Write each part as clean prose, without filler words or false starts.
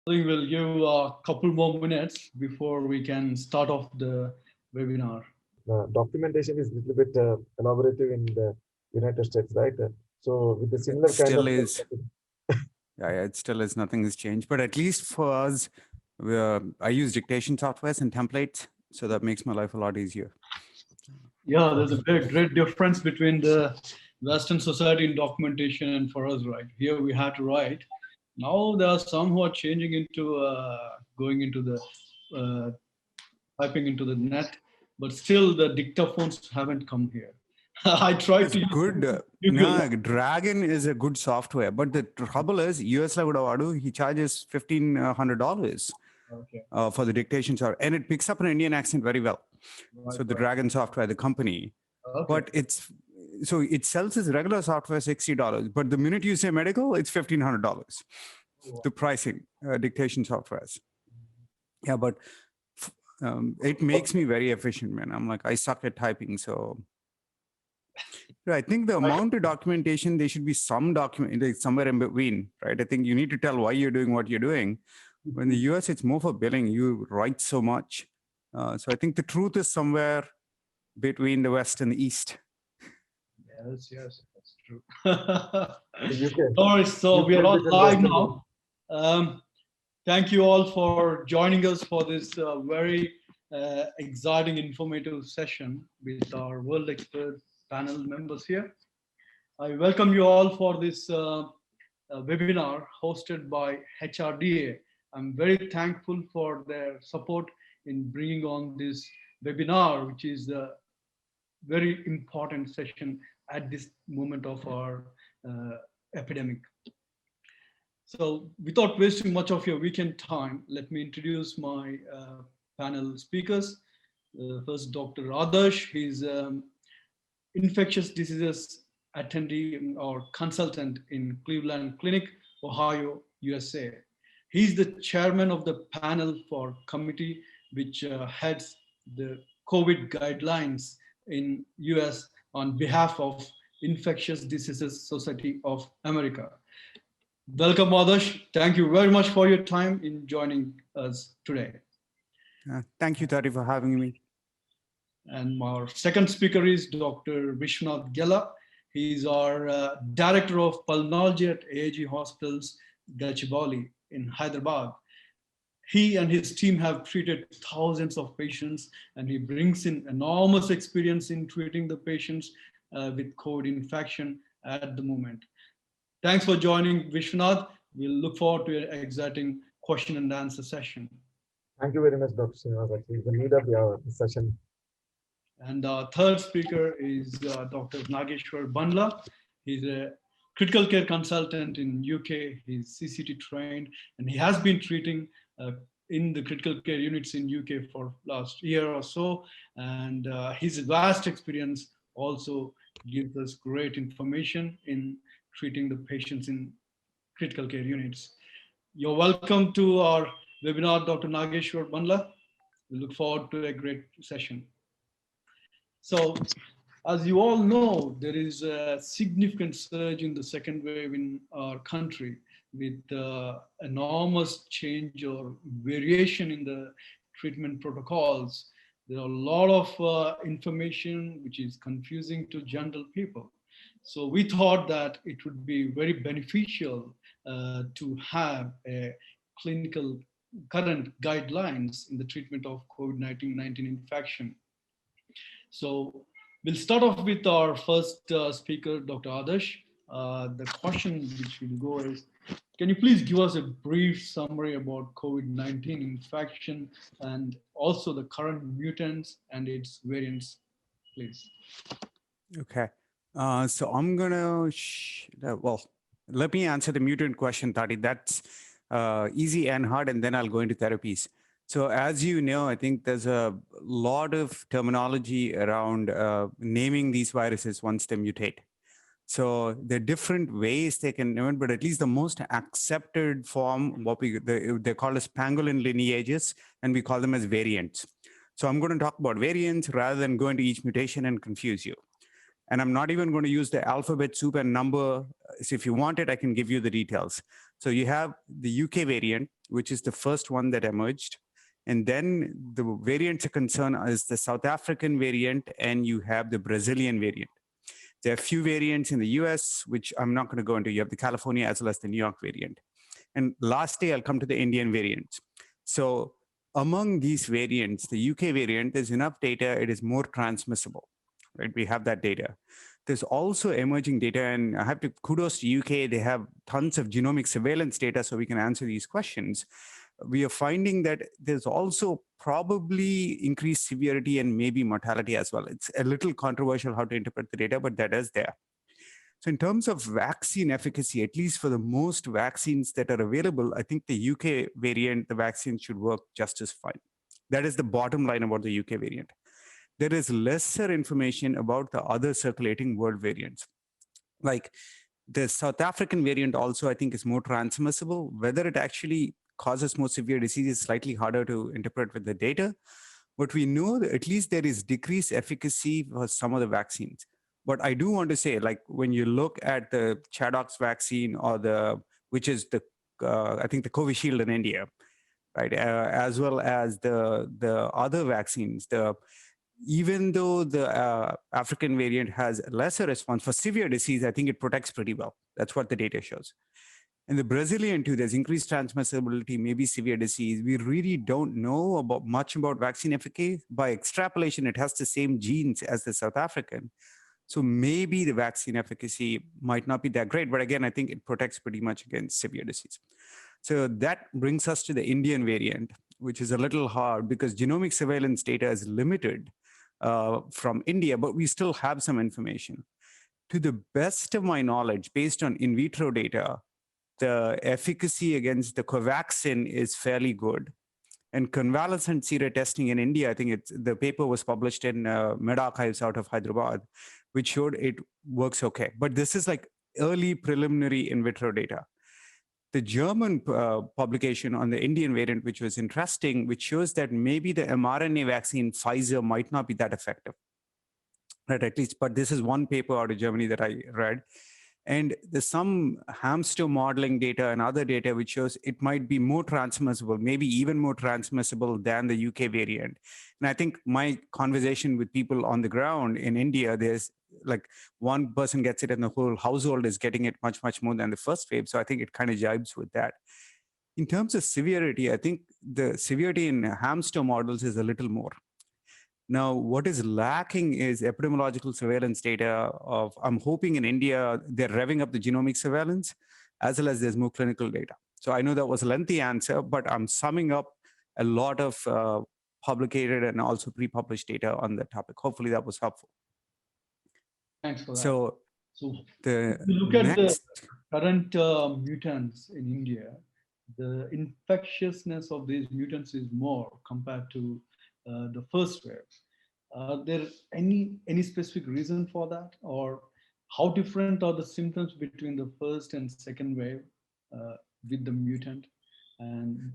think we'll give a couple more minutes before we can start off the webinar. Documentation is a little bit elaborative in the United States, right? So with the It similar kind still of is. Yeah, it still is. Nothing has changed. But at least for us, I use dictation softwares and templates, so that makes my life a lot easier. Yeah, there's a great difference between the Western society in documentation and for us, right? Here we had to write. Now there are some who are changing into going into the typing into the net, but still the dictaphones haven't come here. I tried It's to use good. No, Dragon is a good software, but the trouble is, US Lavudavadu, he charges $1,500 for the dictation software, and it picks up an Indian accent very well. Right, So the Dragon software, the company, but it sells as regular software $60, but the minute you say medical, it's $1,500. The pricing, dictation softwares. Yeah, but it makes me very efficient, man. I'm like, I suck at typing, so. I think the amount of documentation, there should be some document like somewhere in between, right? I think you need to tell why you're doing what you're doing. When the US, it's more for billing. You write so much. So I think the truth is somewhere between the West and the East. Yes, that's true. All right, so we are all live now. Thank you all for joining us for this very exciting, informative session with our world expert panel members here. I welcome you all for this webinar hosted by HRDA. I'm very thankful for their support in bringing on this webinar, which is a very important session at this moment of our epidemic. So without wasting much of your weekend time, let me introduce my panel speakers. First, Dr. Adarsh. He's infectious diseases attendee or consultant in Cleveland Clinic, Ohio, USA. He's the chairman of the panel for committee which heads the COVID guidelines in US on behalf of Infectious Diseases Society of America. Welcome, Adarsh. Thank you very much for your time in joining us today. Thank you, Thati, for having me. And our second speaker is Dr. Vishwanath Gella. He's our Director of Pulmonary at AIG Hospitals, Gachibowli in Hyderabad. He and his team have treated thousands of patients, and he brings in enormous experience in treating the patients with COVID infection at the moment. Thanks for joining, Vishwanath. We'll look forward to an exciting question and answer session. Thank you very much, Dr. Srinivas. It's the need of the session. And our third speaker is Dr. Nageshwar Bandla. He's a critical care consultant in UK. He's CCT trained, and he has been treating in the critical care units in UK for last year or so. And his vast experience also gives us great information in treating the patients in critical care units. You're welcome to our webinar, Dr. Nageshwar Bandla. We look forward to a great session. So, as you all know, there is a significant surge in the second wave in our country with enormous change or variation in the treatment protocols. There are a lot of information which is confusing to general people. So we thought that it would be very beneficial to have a clinical current guidelines in the treatment of COVID-19 infection. So we'll start off with our first speaker, Dr. Adarsh. The question which will go is, can you please give us a brief summary about COVID-19 infection and also the current mutants and its variants, please? Okay. So I'm gonna, let me answer the mutant question, Thati. That's easy and hard, and then I'll go into therapies. So as you know, I think there's a lot of terminology around naming these viruses once they mutate. So there are different ways they can name it, but at least the most accepted form, they're called as pangolin lineages, and we call them as variants. So I'm going to talk about variants rather than go into each mutation and confuse you. And I'm not even going to use the alphabet soup and number So if you want it, I can give you the details. So you have the UK variant, which is the first one that emerged. And then the variants of concern is the South African variant, and you have the Brazilian variant. There are a few variants in the US, which I'm not going to go into. You have the California as well as the New York variant. And lastly, I'll come to the Indian variants. So among these variants, the UK variant, there's enough data, it is more transmissible, right? We have that data. There's also emerging data, and I have to kudos to UK, they have tons of genomic surveillance data so we can answer these questions. We are finding that there's also probably increased severity and maybe mortality as well. It's a little controversial how to interpret the data, but that is there. So in terms of vaccine efficacy, at least for the most vaccines that are available, I think the UK variant, the vaccine should work just as fine. That is the bottom line about the UK variant. There is lesser information about the other circulating world variants. Like the South African variant also, I think, is more transmissible. Whether it actually causes more severe disease is slightly harder to interpret with the data. But we know that at least there is decreased efficacy for some of the vaccines. But I do want to say, like when you look at the Chadox vaccine or which is the, I think the Covishield in India, right? As well as the other vaccines, even though the African variant has lesser response for severe disease, I think it protects pretty well. That's what the data shows. In the Brazilian too, there's increased transmissibility, maybe severe disease. We really don't know much about vaccine efficacy. By extrapolation, it has the same genes as the South African. So maybe the vaccine efficacy might not be that great, but again, I think it protects pretty much against severe disease. So that brings us to the Indian variant, which is a little hard because genomic surveillance data is limited from India, but we still have some information. To the best of my knowledge, based on in vitro data, the efficacy against the Covaxin is fairly good. And convalescent sera testing in India, I think the paper was published in MedArchives out of Hyderabad, which showed it works okay. But this is like early preliminary in vitro data. The German publication on the Indian variant, which was interesting, which shows that maybe the mRNA vaccine Pfizer might not be that effective, right? At least, but this is one paper out of Germany that I read. And there's some hamster modeling data and other data which shows it might be more transmissible, maybe even more transmissible than the UK variant. And I think my conversation with people on the ground in India, there's like one person gets it and the whole household is getting it much, much more than the first wave. So I think it kind of jibes with that. In terms of severity, I think the severity in hamster models is a little more. Now, what is lacking is epidemiological surveillance data I'm hoping in India, they're revving up the genomic surveillance, as well as there's more clinical data. So I know that was a lengthy answer, but I'm summing up a lot of publicated and also pre-published data on the topic. Hopefully that was helpful. Thanks for that. So if you look at the current mutants in India, the infectiousness of these mutants is more compared to the first wave. Are there any specific reason for that, or how different are the symptoms between the first and second wave with the mutant? And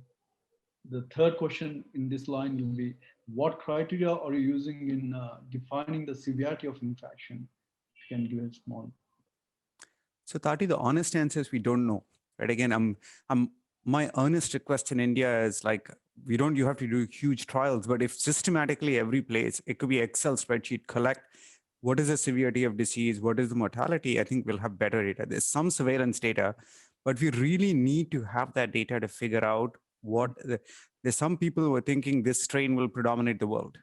the third question in this line will be, what criteria are you using in defining the severity of infection? If you can give a small. So Tati, the honest answer is we don't know. Right? Again, my earnest request in India is like, you have to do huge trials, but if systematically every place, it could be Excel spreadsheet, collect what is the severity of disease, what is the mortality, I think we'll have better data. There's some surveillance data, but we really need to have that data to figure out there's some people who are thinking this strain will predominate the world.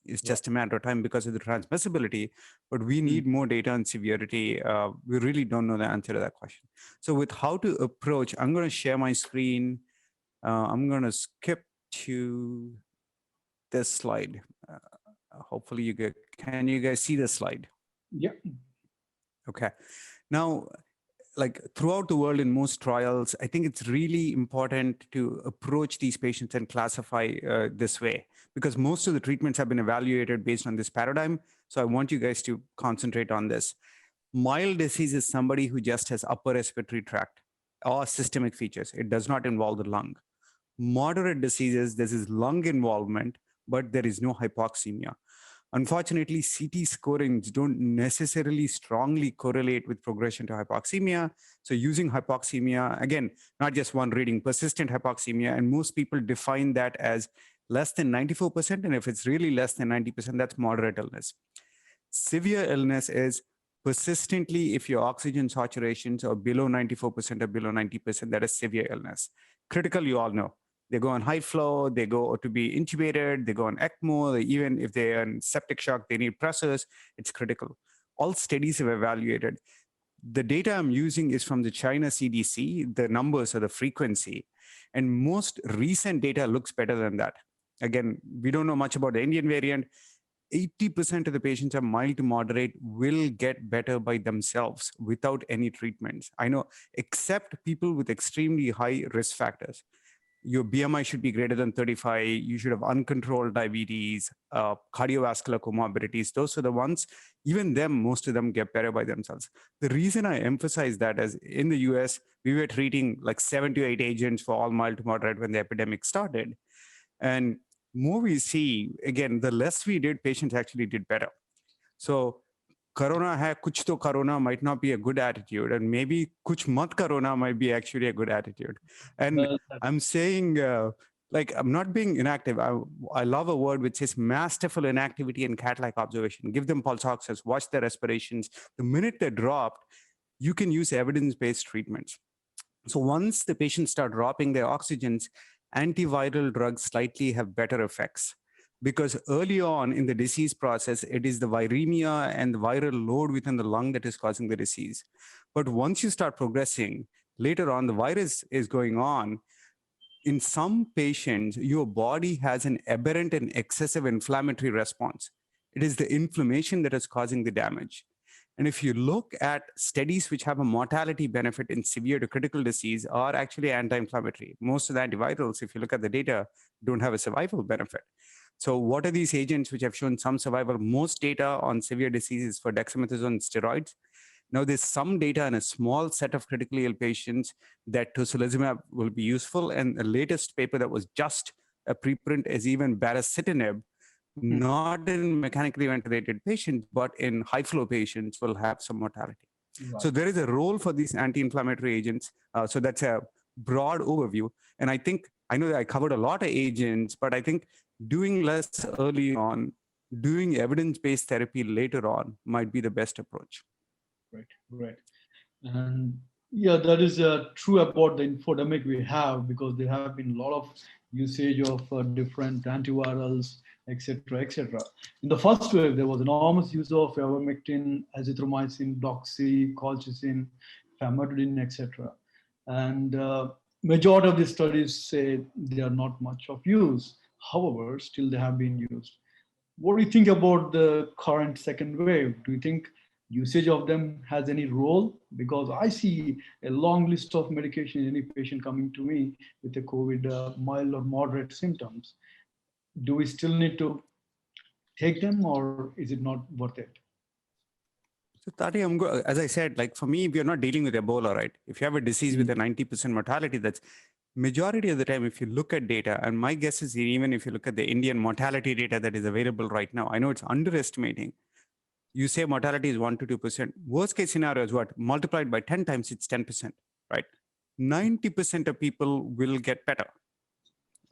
It's just a matter of time because of the transmissibility, but we need more data on severity. We really don't know the answer to that question. So with how to approach, I'm going to share my screen. I'm going to skip to this slide. Hopefully can you guys see this slide? Yeah. Okay. Now, like throughout the world in most trials, I think it's really important to approach these patients and classify this way, because most of the treatments have been evaluated based on this paradigm. So I want you guys to concentrate on this. Mild disease is somebody who just has upper respiratory tract or systemic features. It does not involve the lung. Moderate diseases, this is lung involvement, but there is no hypoxemia. Unfortunately, CT scorings don't necessarily strongly correlate with progression to hypoxemia. So using hypoxemia, again, not just one reading, persistent hypoxemia, and most people define that as less than 94%. And if it's really less than 90%, that's moderate illness. Severe illness is persistently, if your oxygen saturations are below 94% or below 90%, that is severe illness. Critical, you all know. They go on high flow, they go to be intubated, they go on ECMO, even if they're in septic shock, they need pressors, it's critical. All studies have evaluated. The data I'm using is from the China CDC, the numbers or the frequency, and most recent data looks better than that. Again, we don't know much about the Indian variant. 80% of the patients are mild to moderate will get better by themselves without any treatments. I know, except people with extremely high risk factors. Your BMI should be greater than 35. You should have uncontrolled diabetes, cardiovascular comorbidities. Those are the ones, even them, most of them get better by themselves. The reason I emphasize that is in the US, we were treating like 7 to 8 agents for all mild to moderate when the epidemic started. And more we see, again, the less we did, patients actually did better. So corona hai, kuch to corona might not be a good attitude, and maybe kuch mat corona might be actually a good attitude. And I'm saying, like, I'm not being inactive. I love a word which says masterful inactivity and cat-like observation. Give them pulse oxes, watch their respirations. The minute they're dropped, you can use evidence-based treatments. So once the patients start dropping their oxygens, antiviral drugs slightly have better effects. Because early on in the disease process, it is the viremia and the viral load within the lung that is causing the disease. But once you start progressing, later on, the virus is going on. In some patients, your body has an aberrant and excessive inflammatory response. It is the inflammation that is causing the damage. And if you look at studies which have a mortality benefit in severe to critical disease are actually anti-inflammatory. Most of the antivirals, if you look at the data, don't have a survival benefit. So what are these agents which have shown some survival? Most data on severe diseases for dexamethasone steroids. Now there's some data in a small set of critically ill patients that tocilizumab will be useful. And the latest paper that was just a preprint is even baricitinib, not in mechanically ventilated patients, but in high flow patients will have some mortality. Right. So there is a role for these anti-inflammatory agents. So that's a broad overview. And I know that I covered a lot of agents, but I think doing less early on, doing evidence-based therapy later on might be the best approach. Right. And yeah, that is true about the infodemic we have, because there have been a lot of usage of different antivirals, etc., etc. In the first wave, there was enormous use of ivermectin, azithromycin, doxy, colchicine, famotidine, etc. And majority of the studies say they are not much of use. However, still they have been used. What do you think about the current second wave? Do you think usage of them has any role? Because I see a long list of medication, any patient coming to me with a COVID mild or moderate symptoms. Do we still need to take them, or is it not worth it? So Tati, as I said, like for me, we are not dealing with Ebola, right? If you have a disease with a 90% mortality, that's majority of the time, if you look at data, and my guess is even if you look at the Indian mortality data that is available right now, I know it's underestimating. You say mortality is 1 to 2%. Worst case scenario is what? Multiplied by 10 times, it's 10%, right? 90% of people will get better.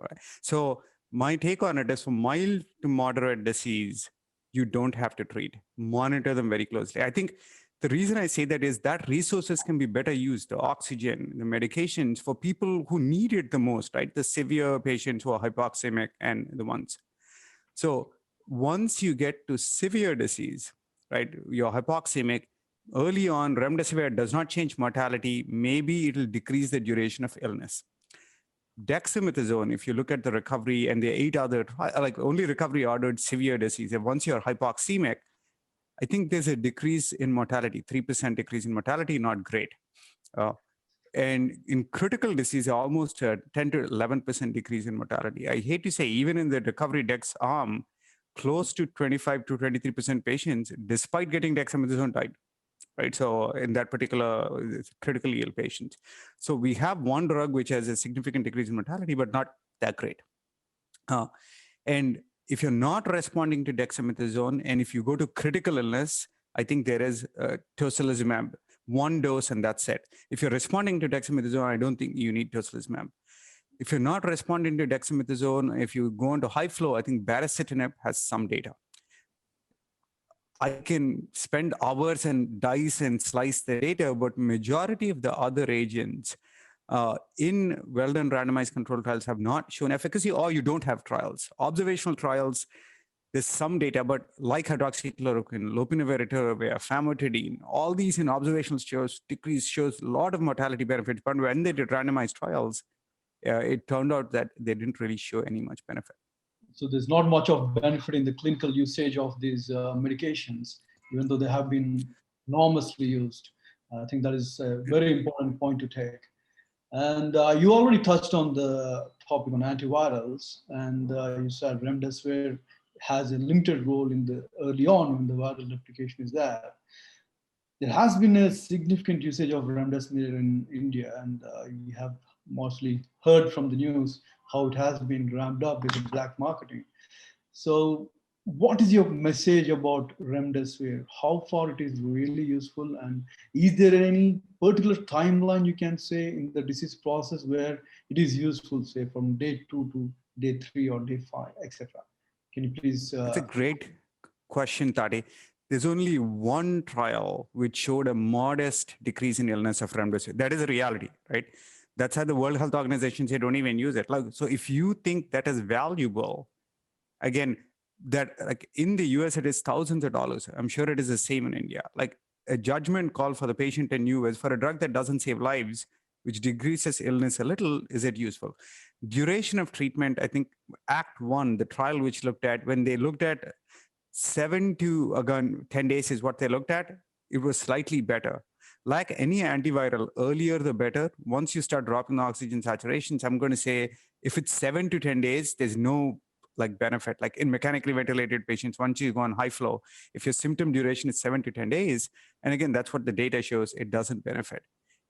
Right? So my take on it is for mild to moderate disease, you don't have to treat. Monitor them very closely. I think the reason I say that is that resources can be better used, the oxygen, the medications for people who need it the most, right? The severe patients who are hypoxemic and the ones. So once you get to severe disease, right, you're hypoxemic, early on, remdesivir does not change mortality. Maybe it'll decrease the duration of illness. Dexamethasone, if you look at the recovery and the 8 other, like only recovery ordered severe disease, and once you're hypoxemic, I think there's a decrease in mortality, 3% decrease in mortality, not great. And in critical disease, almost a 10 to 11% decrease in mortality. I hate to say, even in the recovery dex arm, close to 25 to 23% patients, despite getting dexamethasone, died. Right, so in that particular critically ill patient. So we have one drug which has a significant decrease in mortality, but not that great. And if you're not responding to dexamethasone, and if you go to critical illness, I think there is tocilizumab, one dose and that's it. If you're responding to dexamethasone, I don't think you need tocilizumab. If you're not responding to dexamethasone, if you go into high flow, I think baricitinib has some data. I can spend hours and dice and slice the data, but majority of the other agents in well-done randomized controlled trials have not shown efficacy, or you don't have trials. Observational trials, there's some data, but like hydroxychloroquine, lopinavir, famotidine, all these in observational shows a lot of mortality benefits. But when they did randomized trials, it turned out that they didn't really show any much benefit. So there's not much of benefit in the clinical usage of these medications, even though they have been enormously used. I think that is a very important point to take. And you already touched on the topic on antivirals, and you said remdesivir has a limited role in the early on when the viral replication is there. There has been a significant usage of remdesivir in India, and we have mostly heard from the news how it has been ramped up with the black marketing. So what is your message about remdesivir? How far it is really useful? And is there any particular timeline you can say in the disease process where it is useful, say from day 2 to day 3 or day 5, etc.? Can you please? It's a great question, Thati. There's only one trial which showed a modest decrease in illness of remdesivir. That is a reality, right? That's how the World Health Organization said, don't even use it. Like, so if you think that is valuable, again, that like in the US, it is thousands of dollars. I'm sure it is the same in India. Like a judgment call for the patient and you is for a drug that doesn't save lives, which decreases illness a little, is it useful? Duration of treatment, I think Act 1, the trial which looked at, when they looked at 7 to, again, 10 days is what they looked at, it was slightly better. Like any antiviral, earlier the better. Once you start dropping the oxygen saturations, I'm going to say if it's 7 to 10 days, there's no like benefit. Like in mechanically ventilated patients, once you go on high flow, if your symptom duration is 7 to 10 days, and again, that's what the data shows, it doesn't benefit.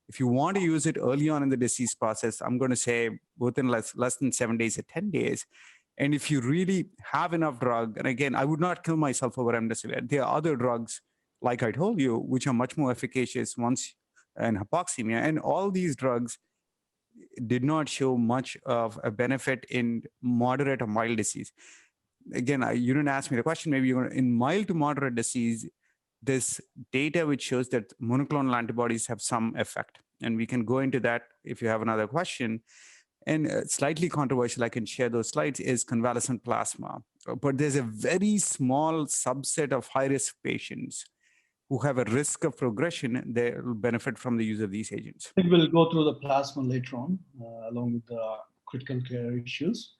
If you want to use it early on in the disease process, I'm going to say within less than 7 days or 10 days. And if you really have enough drug, and again, I would not kill myself over remdesivir. There are other drugs, like I told you, which are much more efficacious once in hypoxemia. And all these drugs did not show much of a benefit in moderate or mild disease. Again, you didn't ask me the question, maybe you're in mild to moderate disease, this data which shows that monoclonal antibodies have some effect. And we can go into that if you have another question. And slightly controversial, I can share those slides, is convalescent plasma. But there's a very small subset of high-risk patients who have a risk of progression, they will benefit from the use of these agents. I think we'll go through the plasma later on, along with the critical care issues.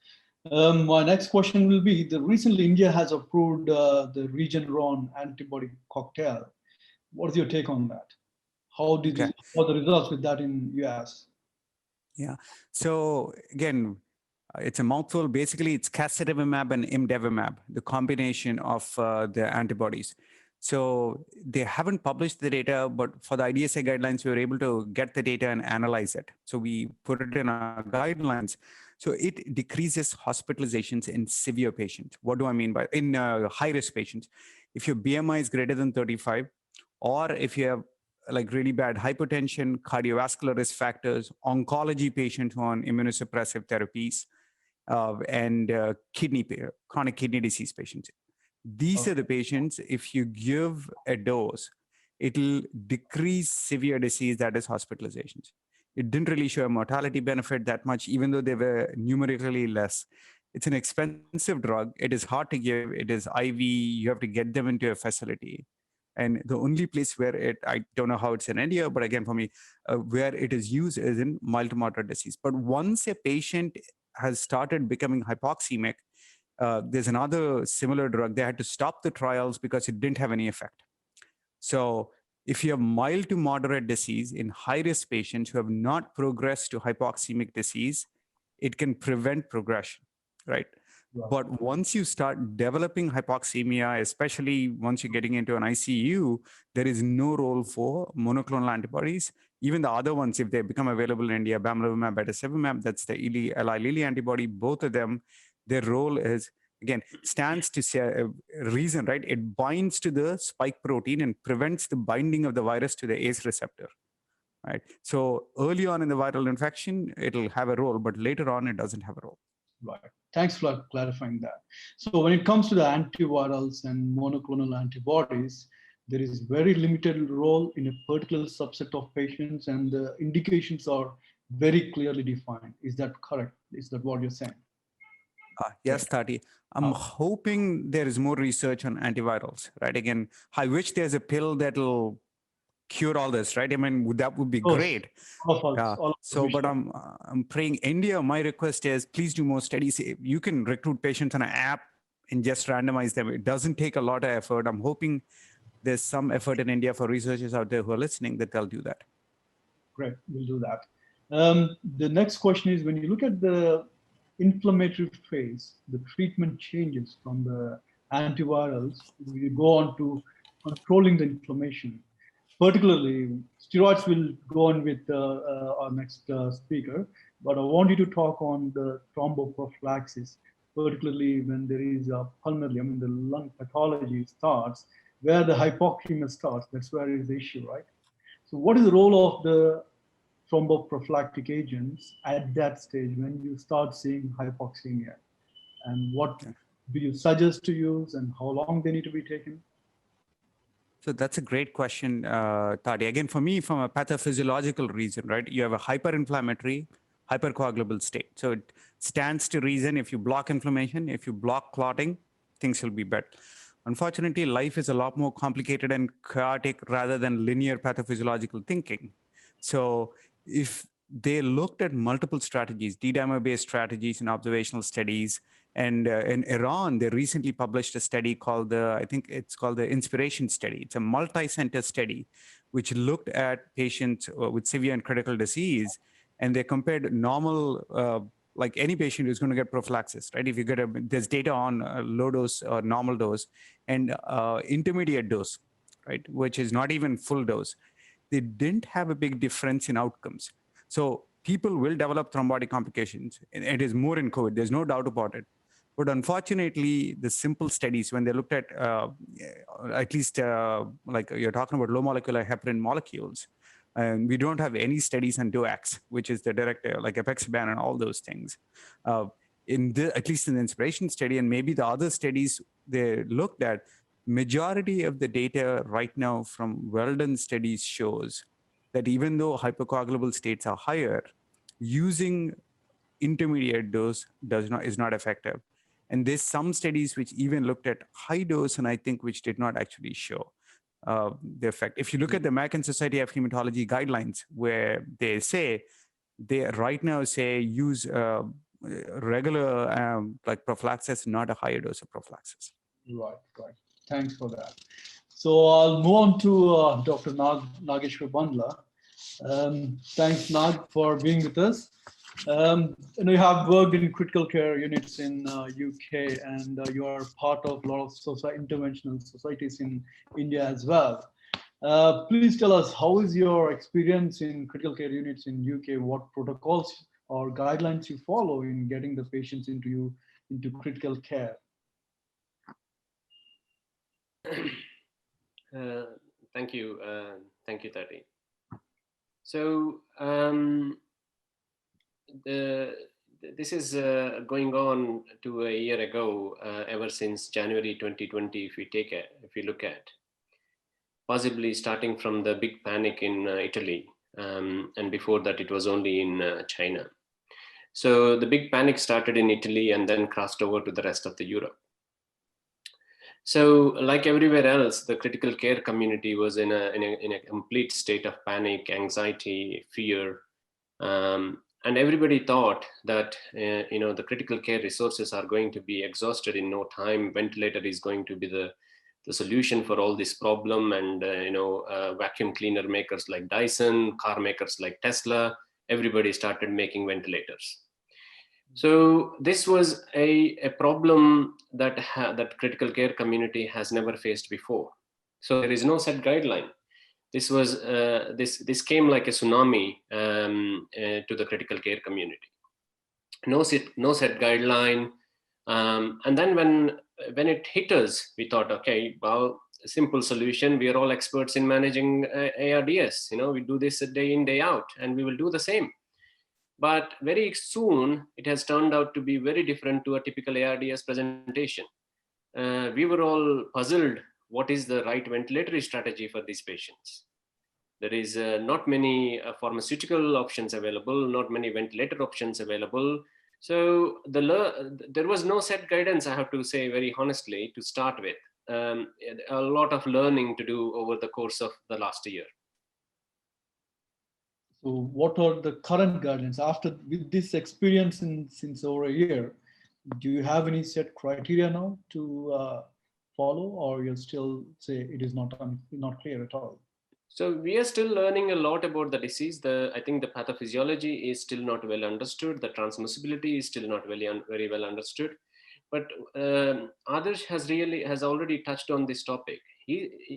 My next question will be, recently India has approved the Regeneron antibody cocktail. What is your take on that? How did how are the results with that in US? Yeah, so again, it's a mouthful. Basically, it's casirivimab and imdevimab, the combination of the antibodies. So they haven't published the data, but for the IDSA guidelines, we were able to get the data and analyze it. So we put it in our guidelines. So it decreases hospitalizations in severe patients. What do I mean by in high-risk patients? If your BMI is greater than 35, or if you have like really bad hypertension, cardiovascular risk factors, oncology patients who are on immunosuppressive therapies, and chronic kidney disease patients. These are the patients, if you give a dose, it'll decrease severe disease, that is hospitalizations. It didn't really show a mortality benefit that much, even though they were numerically less. It's an expensive drug. It is hard to give. It is IV. You have to get them into a facility. And the only place where I don't know how it's in India, but again, for me, where it is used is in mild to moderate disease. But once a patient has started becoming hypoxemic, there's another similar drug. They had to stop the trials because it didn't have any effect. So if you have mild to moderate disease in high-risk patients who have not progressed to hypoxemic disease, it can prevent progression, right? Wow. But once you start developing hypoxemia, especially once you're getting into an ICU, there is no role for monoclonal antibodies. Even the other ones, if they become available in India, bamlanivimab, etesevimab, that's the Eli Lilly antibody, both of them, their role is, again, stands to say a reason, right? It binds to the spike protein and prevents the binding of the virus to the ACE receptor, right? So early on in the viral infection, it'll have a role, but later on, it doesn't have a role. Right. Thanks for clarifying that. So when it comes to the antivirals and monoclonal antibodies, there is very limited role in a particular subset of patients, and the indications are very clearly defined. Is that correct? Is that what you're saying? Yes, Thati. I'm hoping there is more research on antivirals, right? Again, I wish there's a pill that'll cure all this, right? I mean, that would be great. But I'm praying India. My request is please do more studies. You can recruit patients on an app and just randomize them. It doesn't take a lot of effort. I'm hoping there's some effort in India for researchers out there who are listening that they'll do that. Great, we'll do that. The next question is, when you look at the inflammatory phase, the treatment changes from the antivirals. We go on to controlling the inflammation. Particularly, steroids will go on with our next speaker, but I want you to talk on the thromboprophylaxis, particularly when there is a pulmonary, I mean the lung pathology starts, where the hypoxemia starts. That's where is the issue, right? So what is the role of the thromboprophylactic agents at that stage when you start seeing hypoxemia? And what do you suggest to use, and how long they need to be taken? So that's a great question, Thati. Again, for me, from a pathophysiological reason, right? You have a hyperinflammatory, hypercoagulable state. So it stands to reason if you block inflammation, if you block clotting, things will be better. Unfortunately, life is a lot more complicated and chaotic rather than linear pathophysiological thinking. So if they looked at multiple strategies, D-dimer-based strategies and observational studies, and in Iran, they recently published a study called I think it's called the Inspiration Study. It's a multi-center study which looked at patients with severe and critical disease, and they compared normal, like any patient who's going to get prophylaxis, right? If you get there's data on low dose or normal dose and intermediate dose, right? Which is not even full dose. They didn't have a big difference in outcomes. So people will develop thrombotic complications. It is more in COVID. There's no doubt about it. But unfortunately, the simple studies, when they looked at least like you're talking about low molecular heparin molecules, and we don't have any studies on DOACs, which is the direct, like apexaban and all those things. At least in the Inspiration Study, and maybe the other studies they looked at, majority of the data right now from well-done studies shows that even though hypercoagulable states are higher, using intermediate dose is not effective. And there's some studies which even looked at high dose, and I think which did not actually show the effect. If you look at the American Society of Hematology guidelines, where they right now say use regular like prophylaxis, not a higher dose of prophylaxis. Right. Thanks for that. So I'll move on to Dr. Nageshwar Bandla. Thanks, Nag, for being with us. You have worked in critical care units in UK, and you are part of a lot of interventional societies in India as well. Please tell us, how is your experience in critical care units in UK? What protocols or guidelines you follow in getting the patients into critical care? Thank you, Thati. So this is going on to a year ago, ever since January 2020. If you look at, possibly starting from the big panic in Italy, and before that it was only in China. So the big panic started in Italy and then crossed over to the rest of the Europe. So, like everywhere else, the critical care community was in a complete state of panic, anxiety, fear, and everybody thought that the critical care resources are going to be exhausted in no time. Ventilator is going to be the solution for all this problem, and vacuum cleaner makers like Dyson, car makers like Tesla, everybody started making ventilators. So this was a problem that critical care community has never faced before. So there is no set guideline. This was this came like a tsunami to the critical care community. No set guideline, And then when it hit us, we thought, okay, well, a simple solution. We are all experts in managing ARDS. We do this day in, day out, and we will do the same. But very soon, it has turned out to be very different to a typical ARDS presentation. We were all puzzled. What is the right ventilatory strategy for these patients? There is not many pharmaceutical options available, not many ventilator options available. So there was no set guidance, I have to say very honestly, to start with. A lot of learning to do over the course of the last year. So what are the current guidelines after with this experience since over a year? Do you have any set criteria now to follow, or you still say it is not clear at all? So we are still learning a lot about the disease. I think the pathophysiology is still not well understood. The transmissibility is still not very well understood. But Adarsh has already touched on this topic.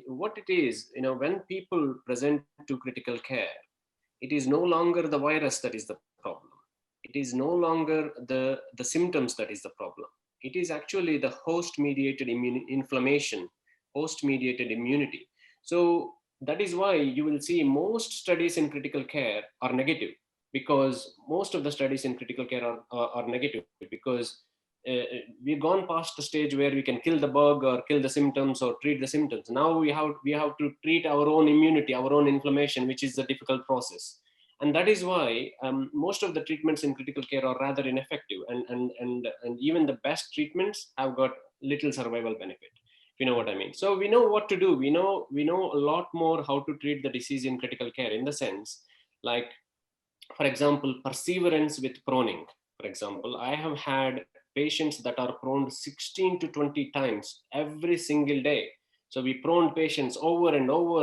What it is, when people present to critical care, it is no longer the virus that is the problem. It is no longer the symptoms that is the problem. It is actually the host-mediated inflammation, host-mediated immunity. So that is why you will see most studies in critical care are negative, because most of the studies in critical care are negative, because we've gone past the stage where we can kill the bug or kill the symptoms or treat the symptoms. Now we have to treat our own immunity, our own inflammation, which is a difficult process. And that is why most of the treatments in critical care are rather ineffective, and even the best treatments have got little survival benefit. You know what I mean? So we know what to do. We know a lot more how to treat the disease in critical care, in the sense, like, for example, perseverance with proning. For example, I have had patients that are proned 16 to 20 times every single day. So we proned patients over and over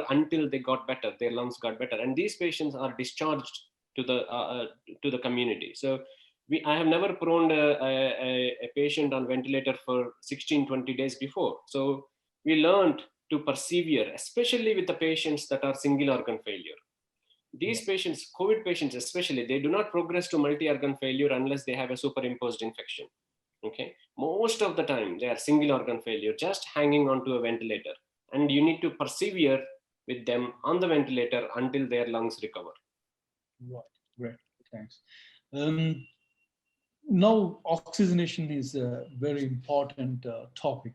until they got better, their lungs got better. And these patients are discharged to the community. So I have never proned a patient on ventilator for 16, 20 days before. So we learned to persevere, especially with the patients that are single organ failure. These patients, COVID patients especially, they do not progress to multi-organ failure unless they have a superimposed infection. Okay, most of the time they are single organ failure, just hanging onto a ventilator, and you need to persevere with them on the ventilator until their lungs recover. Right, great, thanks. Now, oxygenation is a very important topic.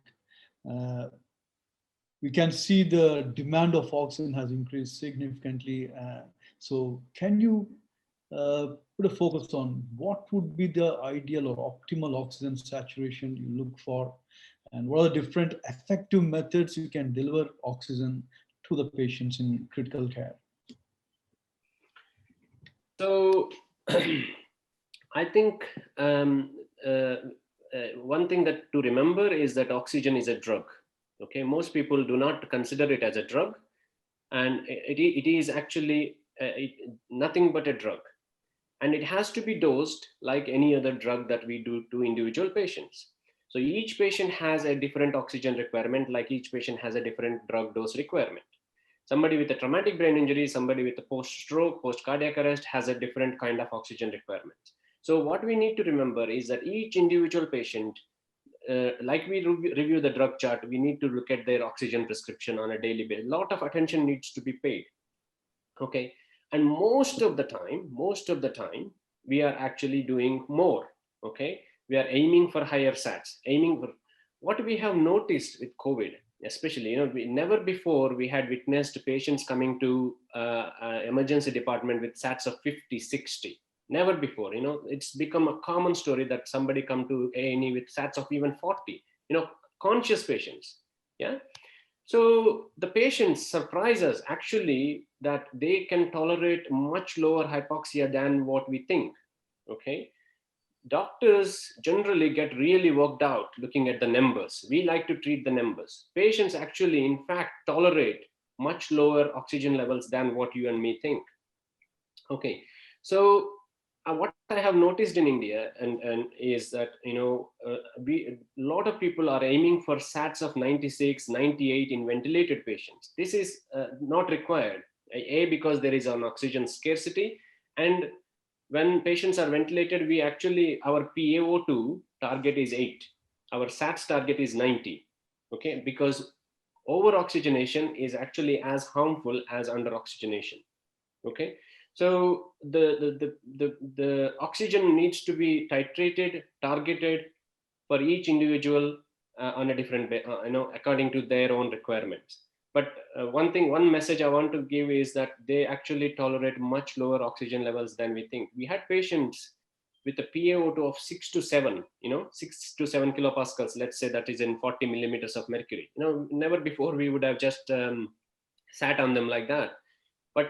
We can see the demand of oxygen has increased significantly. So can you put a focus on what would be the ideal or optimal oxygen saturation you look for, and what are the different effective methods you can deliver oxygen to the patients in critical care? So I think one thing that to remember is that oxygen is a drug. Okay, most people do not consider it as a drug, and it is actually nothing but a drug. And it has to be dosed like any other drug that we do to individual patients. So each patient has a different oxygen requirement, like each patient has a different drug dose requirement. Somebody with a traumatic brain injury, somebody with a post-stroke, post-cardiac arrest has a different kind of oxygen requirement. So what we need to remember is that each individual patient, like we review the drug chart, we need to look at their oxygen prescription on a daily basis. A lot of attention needs to be paid. Okay. And most of the time, we are actually doing more. Okay, we are aiming for higher sats, aiming for what we have noticed with COVID, especially, never before we had witnessed patients coming to emergency department with sats of 50, 60. Never before. It's become a common story that somebody come to A&E with sats of even 40. Conscious patients. Yeah. So the patients surprise us actually that they can tolerate much lower hypoxia than what we think. Okay, doctors generally get really worked out looking at the numbers. We like to treat the numbers. Patients actually, in fact, tolerate much lower oxygen levels than what you and me think. Okay, so what I have noticed in India and is that a lot of people are aiming for sats of 96, 98 in ventilated patients. This is not required. Because there is an oxygen scarcity, and when patients are ventilated, we actually, our PaO2 target is 8. Our SATS target is 90. Okay, because over oxygenation is actually as harmful as under oxygenation. Okay, so the oxygen needs to be titrated, targeted for each individual on a different, according to their own requirements. But one message I want to give is that they actually tolerate much lower oxygen levels than we think. We had patients with a PaO2 of 6 to 7, 6 to 7 kilopascals, let's say that is in 40 millimeters of mercury. Never before we would have just sat on them like that. But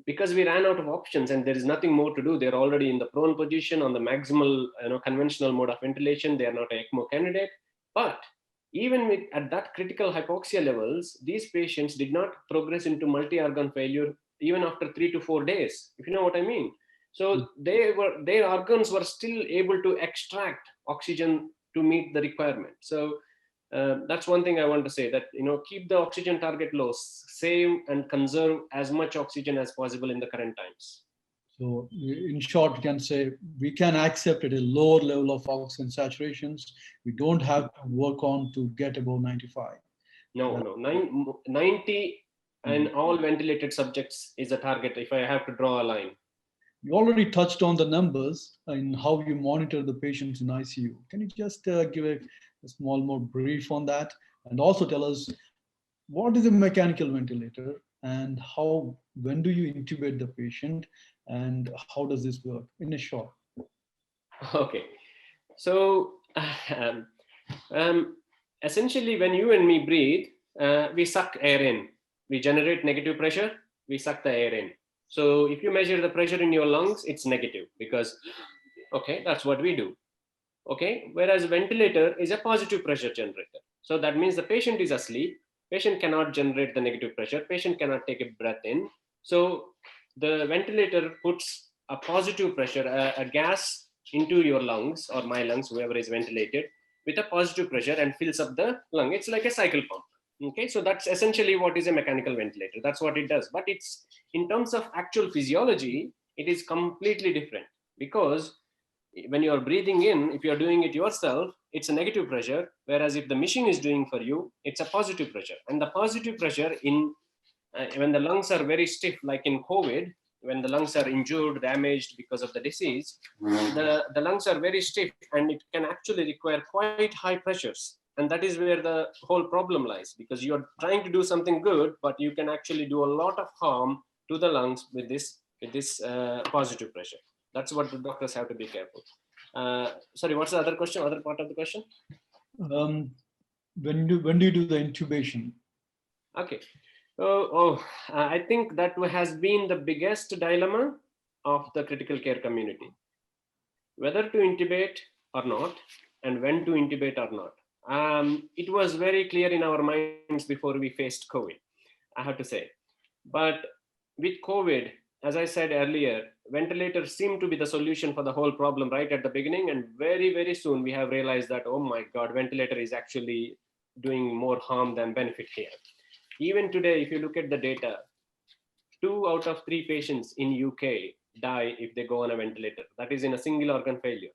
because we ran out of options and there is nothing more to do, they're already in the prone position on the maximal, conventional mode of ventilation. They are not an ECMO candidate. But even at that critical hypoxia levels, these patients did not progress into multi-organ failure even after 3 to 4 days, if you know what I mean. So their organs were still able to extract oxygen to meet the requirement. So that's one thing I want to say, that keep the oxygen target low, save and conserve as much oxygen as possible in the current times. So in short, we can say we can accept at a lower level of oxygen saturations. We don't have to work on to get above 95. No, 90 and all ventilated subjects is a target if I have to draw a line. You already touched on the numbers and how you monitor the patients in ICU. Can you just give a small more brief on that? And also tell us, what is a mechanical ventilator and when do you intubate the patient and how does this work in a short? Okay, so essentially when you and me breathe, we suck air in. We generate negative pressure, we suck the air in. So if you measure the pressure in your lungs, it's negative because, okay, that's what we do. Okay, whereas a ventilator is a positive pressure generator. So that means the patient is asleep, patient cannot generate the negative pressure, patient cannot take a breath in. So the ventilator puts a positive pressure, a gas into your lungs or my lungs, whoever is ventilated, with a positive pressure and fills up the lung. It's like a cycle pump. Okay, so that's essentially what is a mechanical ventilator. That's what it does. But it's, in terms of actual physiology, it is completely different, because when you are breathing in, if you are doing it yourself, it's a negative pressure, whereas if the machine is doing for you, it's a positive pressure. And the positive pressure when the lungs are very stiff, like in COVID, when the lungs are injured, damaged because of the disease, the lungs are very stiff and it can actually require quite high pressures. And that is where the whole problem lies, because you're trying to do something good, but you can actually do a lot of harm to the lungs with this positive pressure. That's what the doctors have to be careful. Sorry, what's the other question? Other part of the question? When do you do the intubation? Okay. I think that has been the biggest dilemma of the critical care community, whether to intubate or not, and when to intubate or not. It was very clear in our minds before we faced COVID, I have to say. But with COVID, as I said earlier, ventilators seem to be the solution for the whole problem right at the beginning. And very, very soon we have realized that, oh my God, ventilator is actually doing more harm than benefit here. Even today, if you look at the data, 2 out of 3 patients in UK die if they go on a ventilator. That is in a single organ failure.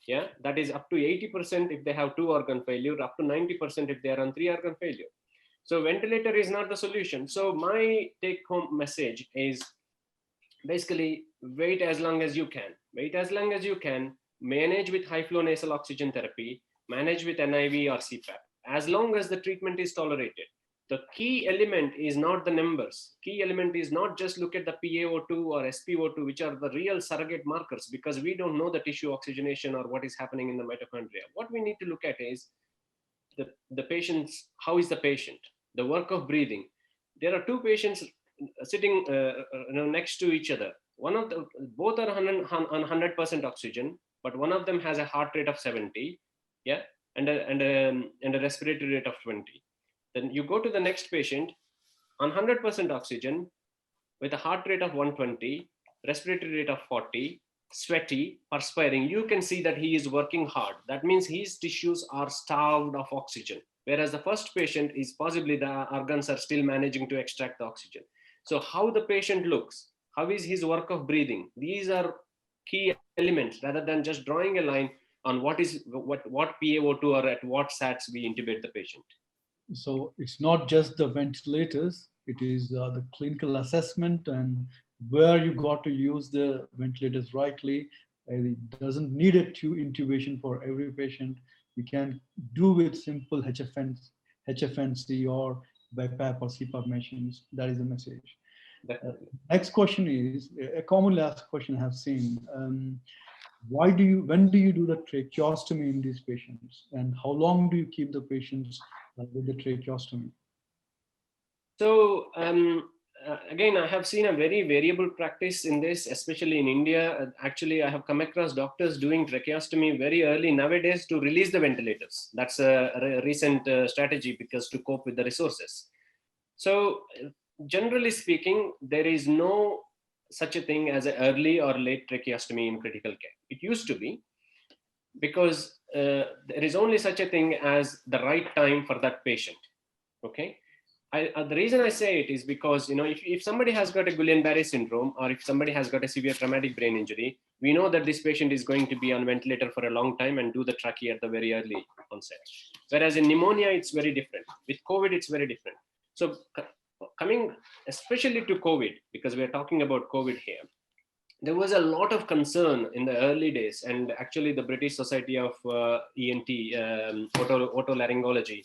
Yeah, that is up to 80% if they have 2 organ failure, up to 90% if they are on 3 organ failure. So ventilator is not the solution. So my take home message is basically wait as long as you can. Wait as long as you can, manage with high flow nasal oxygen therapy, manage with NIV or CPAP, as long as the treatment is tolerated. The key element is not the numbers. Key element is not just look at the PaO2 or SpO2, which are the real surrogate markers, because we don't know the tissue oxygenation or what is happening in the mitochondria. What we need to look at is the patient's, how is the patient? The work of breathing. There are 2 patients sitting next to each other. Both are on 100% oxygen, but one of them has a heart rate of 70, yeah, and a respiratory rate of 20. Then you go to the next patient on 100% oxygen with a heart rate of 120, respiratory rate of 40, sweaty, perspiring. You can see that he is working hard. That means his tissues are starved of oxygen. Whereas the first patient is possibly the organs are still managing to extract the oxygen. So how the patient looks, how is his work of breathing? These are key elements rather than just drawing a line on what PaO2 or at what SATs we intubate the patient. So it's not just the ventilators, it is the clinical assessment and where you got to use the ventilators rightly. It doesn't need a intubation for every patient. You can do with simple HFNC or BiPAP or CPAP machines. That is the message. Next question is a commonly asked question I have seen. When do you do the tracheostomy in these patients, and how long do you keep the patients with the tracheostomy? So again, I have seen a very variable practice in this, especially in India. Actually, I have come across doctors doing tracheostomy very early nowadays to release the ventilators. That's a recent strategy because to cope with the resources. So generally speaking, there is no such a thing as an early or late tracheostomy in critical care. It used to be, because there is only such a thing as the right time for that patient. Okay. The reason I say it is because, if somebody has got a Guillain-Barré syndrome, or if somebody has got a severe traumatic brain injury, we know that this patient is going to be on ventilator for a long time and do the trachea at the very early onset. Whereas in pneumonia, it's very different. With COVID, it's very different. So coming especially to COVID, because we're talking about COVID here, there was a lot of concern in the early days, and actually the British Society of ENT, otolaryngology,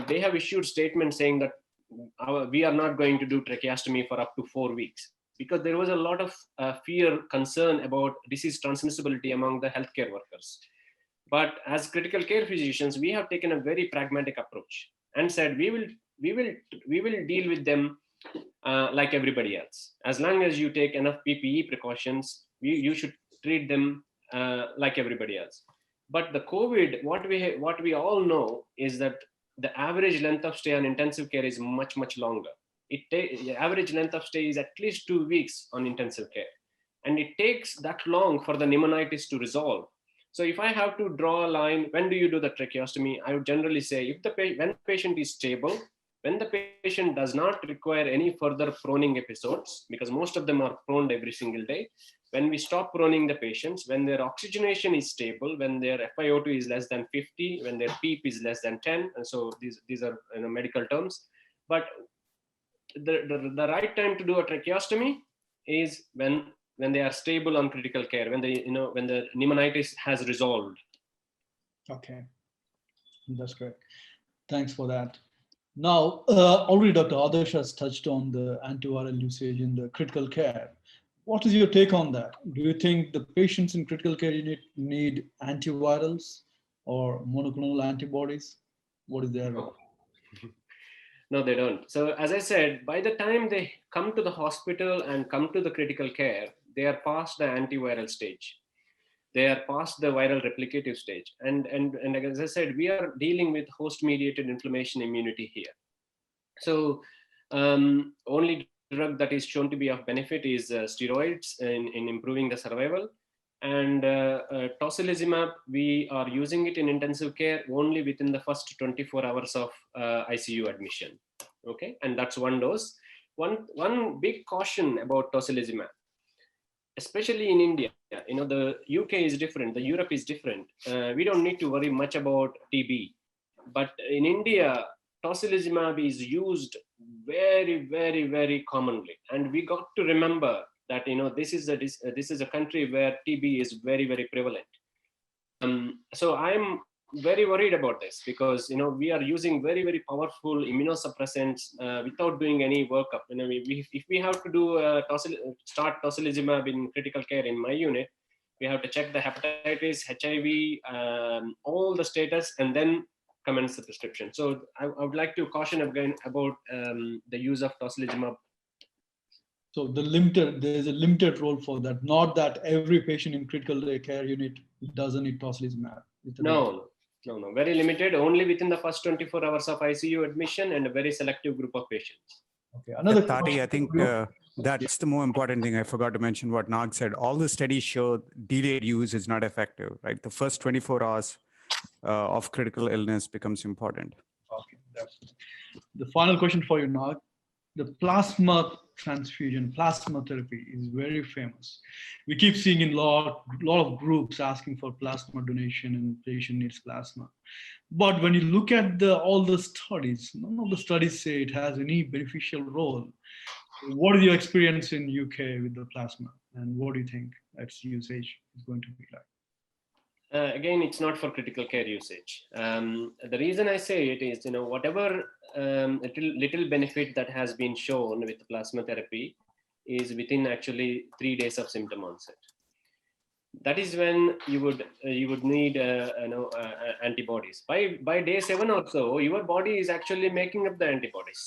they have issued statements saying that we are not going to do tracheostomy for up to 4 weeks, because there was a lot of fear, concern about disease transmissibility among the healthcare workers. But as critical care physicians, we have taken a very pragmatic approach and said we will deal with them like everybody else. As long as you take enough PPE precautions, you should treat them like everybody else. But the COVID, what we all know is that the average length of stay on intensive care is much, much longer. The average length of stay is at least 2 weeks on intensive care. And it takes that long for the pneumonitis to resolve. So if I have to draw a line, when do you do the tracheostomy? I would generally say when the patient is stable, when the patient does not require any further proning episodes, because most of them are proned every single day, when we stop proning the patients, when their oxygenation is stable, when their FiO2 is less than 50, when their PEEP is less than 10, and so these are medical terms. But the right time to do a tracheostomy is when they are stable on critical care, when the pneumonitis has resolved. Okay, that's great. Thanks for that. Now, already Dr. Adarsh has touched on the antiviral usage in the critical care. What is your take on that? Do you think the patients in critical care unit need antivirals or monoclonal antibodies? What is their role? No, they don't. So as I said, by the time they come to the hospital and come to the critical care, they are past the antiviral stage. They are past the viral replicative stage. And as I said, we are dealing with host-mediated inflammation immunity here. So only drug that is shown to be of benefit is steroids in improving the survival. And tocilizumab, we are using it in intensive care only within the first 24 hours of ICU admission. Okay, and that's one dose. One big caution about tocilizumab, especially in India, the UK is different, the Europe is different. We don't need to worry much about TB, but in India, tocilizumab is used very, very, very commonly, and we got to remember that this is a country where TB is very, very prevalent. So I'm very worried about this because we are using very, very powerful immunosuppressants without doing any workup. If we have to do start tocilizumab in critical care in my unit, we have to check the hepatitis, HIV, all the status, and then commence the prescription. So I would like to caution again about the use of tocilizumab. So there's a limited role for that. Not that every patient in critical care unit doesn't need tocilizumab. No. Very limited. Only within the first 24 hours of ICU admission and a very selective group of patients. Okay. Another Thati, I think that's the more important thing. I forgot to mention what Nag said. All the studies show delayed use is not effective, right? The first 24 hours of critical illness becomes important. Okay. The final question for you, Nag. the plasma transfusion, plasma therapy is very famous. We keep seeing in lot of groups asking for plasma donation and patient needs plasma. But when you look at all the studies, none of the studies say it has any beneficial role. What is your experience in UK with the plasma, and what do you think its usage is going to be like? Again, it's not for critical care usage. The reason I say it is, whatever little benefit that has been shown with plasma therapy is within actually 3 days of symptom onset. That is when you would need antibodies. By day 7 or so, your body is actually making up the antibodies.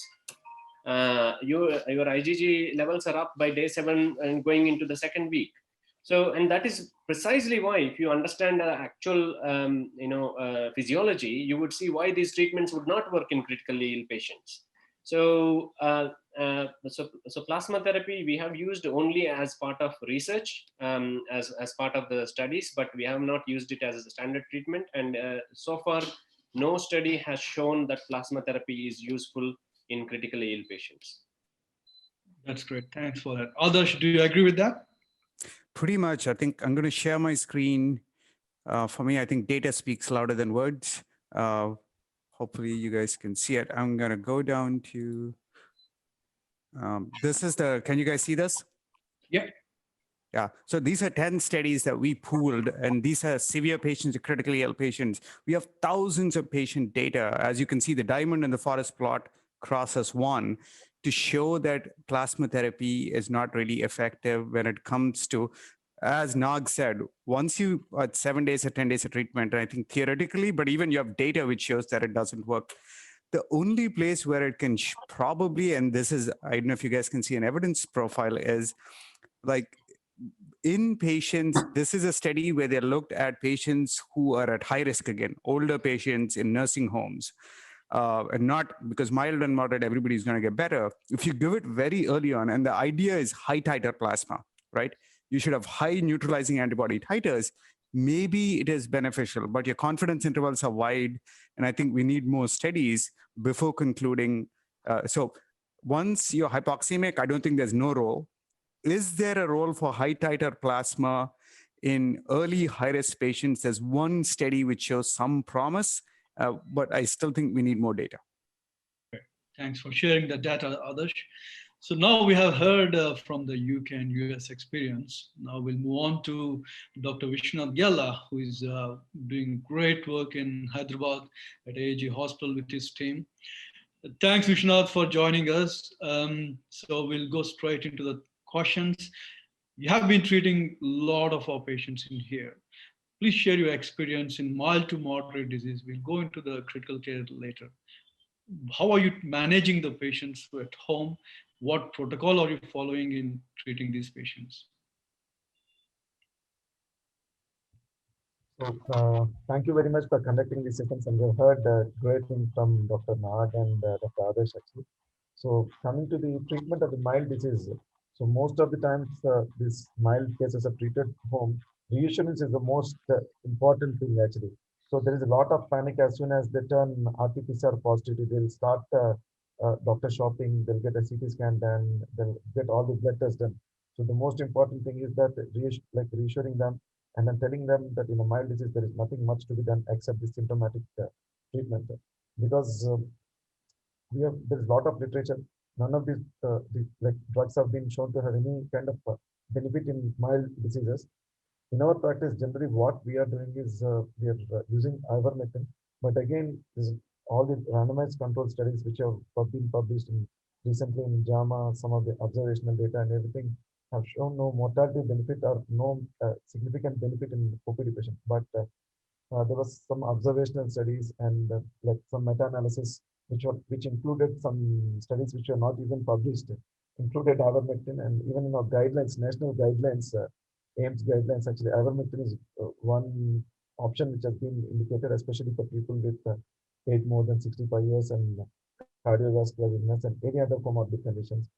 Your IgG levels are up by day 7 and going into the second week. So, and that is precisely why, if you understand the actual, physiology, you would see why these treatments would not work in critically ill patients. So, so plasma therapy we have used only as part of research, as part of the studies, but we have not used it as a standard treatment. And so far, no study has shown that plasma therapy is useful in critically ill patients. That's great. Thanks for that. Adarsh, do you agree with that? Pretty much. I think I'm going to share my screen. For me, I think data speaks louder than words. Hopefully you guys can see it. I'm going to go down to, this is can you guys see this? Yeah. Yeah. So these are 10 studies that we pooled, and these are severe patients, critically ill patients. We have thousands of patient data. As you can see, the diamond and the forest plot crosses 1 to show that plasma therapy is not really effective when it comes to, as Nag said, once you at 7 days or 10 days of treatment, I think theoretically, but even you have data which shows that it doesn't work. The only place where it can probably, and this is, I don't know if you guys can see an evidence profile, is like in patients, this is a study where they looked at patients who are at high risk again, older patients in nursing homes. And not because mild and moderate, everybody's going to get better. If you give it very early on, and the idea is high titer plasma, right? You should have high neutralizing antibody titers. Maybe it is beneficial, but your confidence intervals are wide. And I think we need more studies before concluding. So once you're hypoxemic, I don't think there's no role. Is there a role for high titer plasma in early high-risk patients? There's one study which shows some promise, but I still think we need more data. Thanks for sharing the data, Adarsh. So now we have heard from the UK and US experience. Now we'll move on to Dr. Vishwanath Gella, who is doing great work in Hyderabad at AIG Hospital with his team. Thanks, Vishwanath, for joining us. So we'll go straight into the questions. You have been treating a lot of our patients in here. Please share your experience in mild to moderate disease. We'll go into the critical care later. How are you managing the patients at home? What protocol are you following in treating these patients? So, thank you very much for conducting these sessions, and we've heard great things from Dr. Nag and Dr. Adarsh actually. So coming to the treatment of the mild disease, so most of the times these mild cases are treated home. Reassurance is the most important thing actually. So there is a lot of panic as soon as they turn RT-PCR positive. They'll start doctor shopping. They'll get a CT scan done. They'll get all the blood tests done. So the most important thing is that reassuring them and then telling them that in a mild disease there is nothing much to be done except the symptomatic treatment, because there's a lot of literature. None of these drugs have been shown to have any kind of benefit in mild diseases. In our practice, generally what we are doing is we are using ivermectin, but again, all the randomized control studies which have been published recently in JAMA, some of the observational data and everything have shown no mortality benefit or no significant benefit in COPD patients. But there was some observational studies and like some meta-analysis which included some studies which are not even published, included ivermectin, and even in our guidelines, national guidelines, AIMS guidelines, actually ivermectin is one option which has been indicated, especially for people with age more than 65 years and cardiovascular illness and any other comorbid conditions.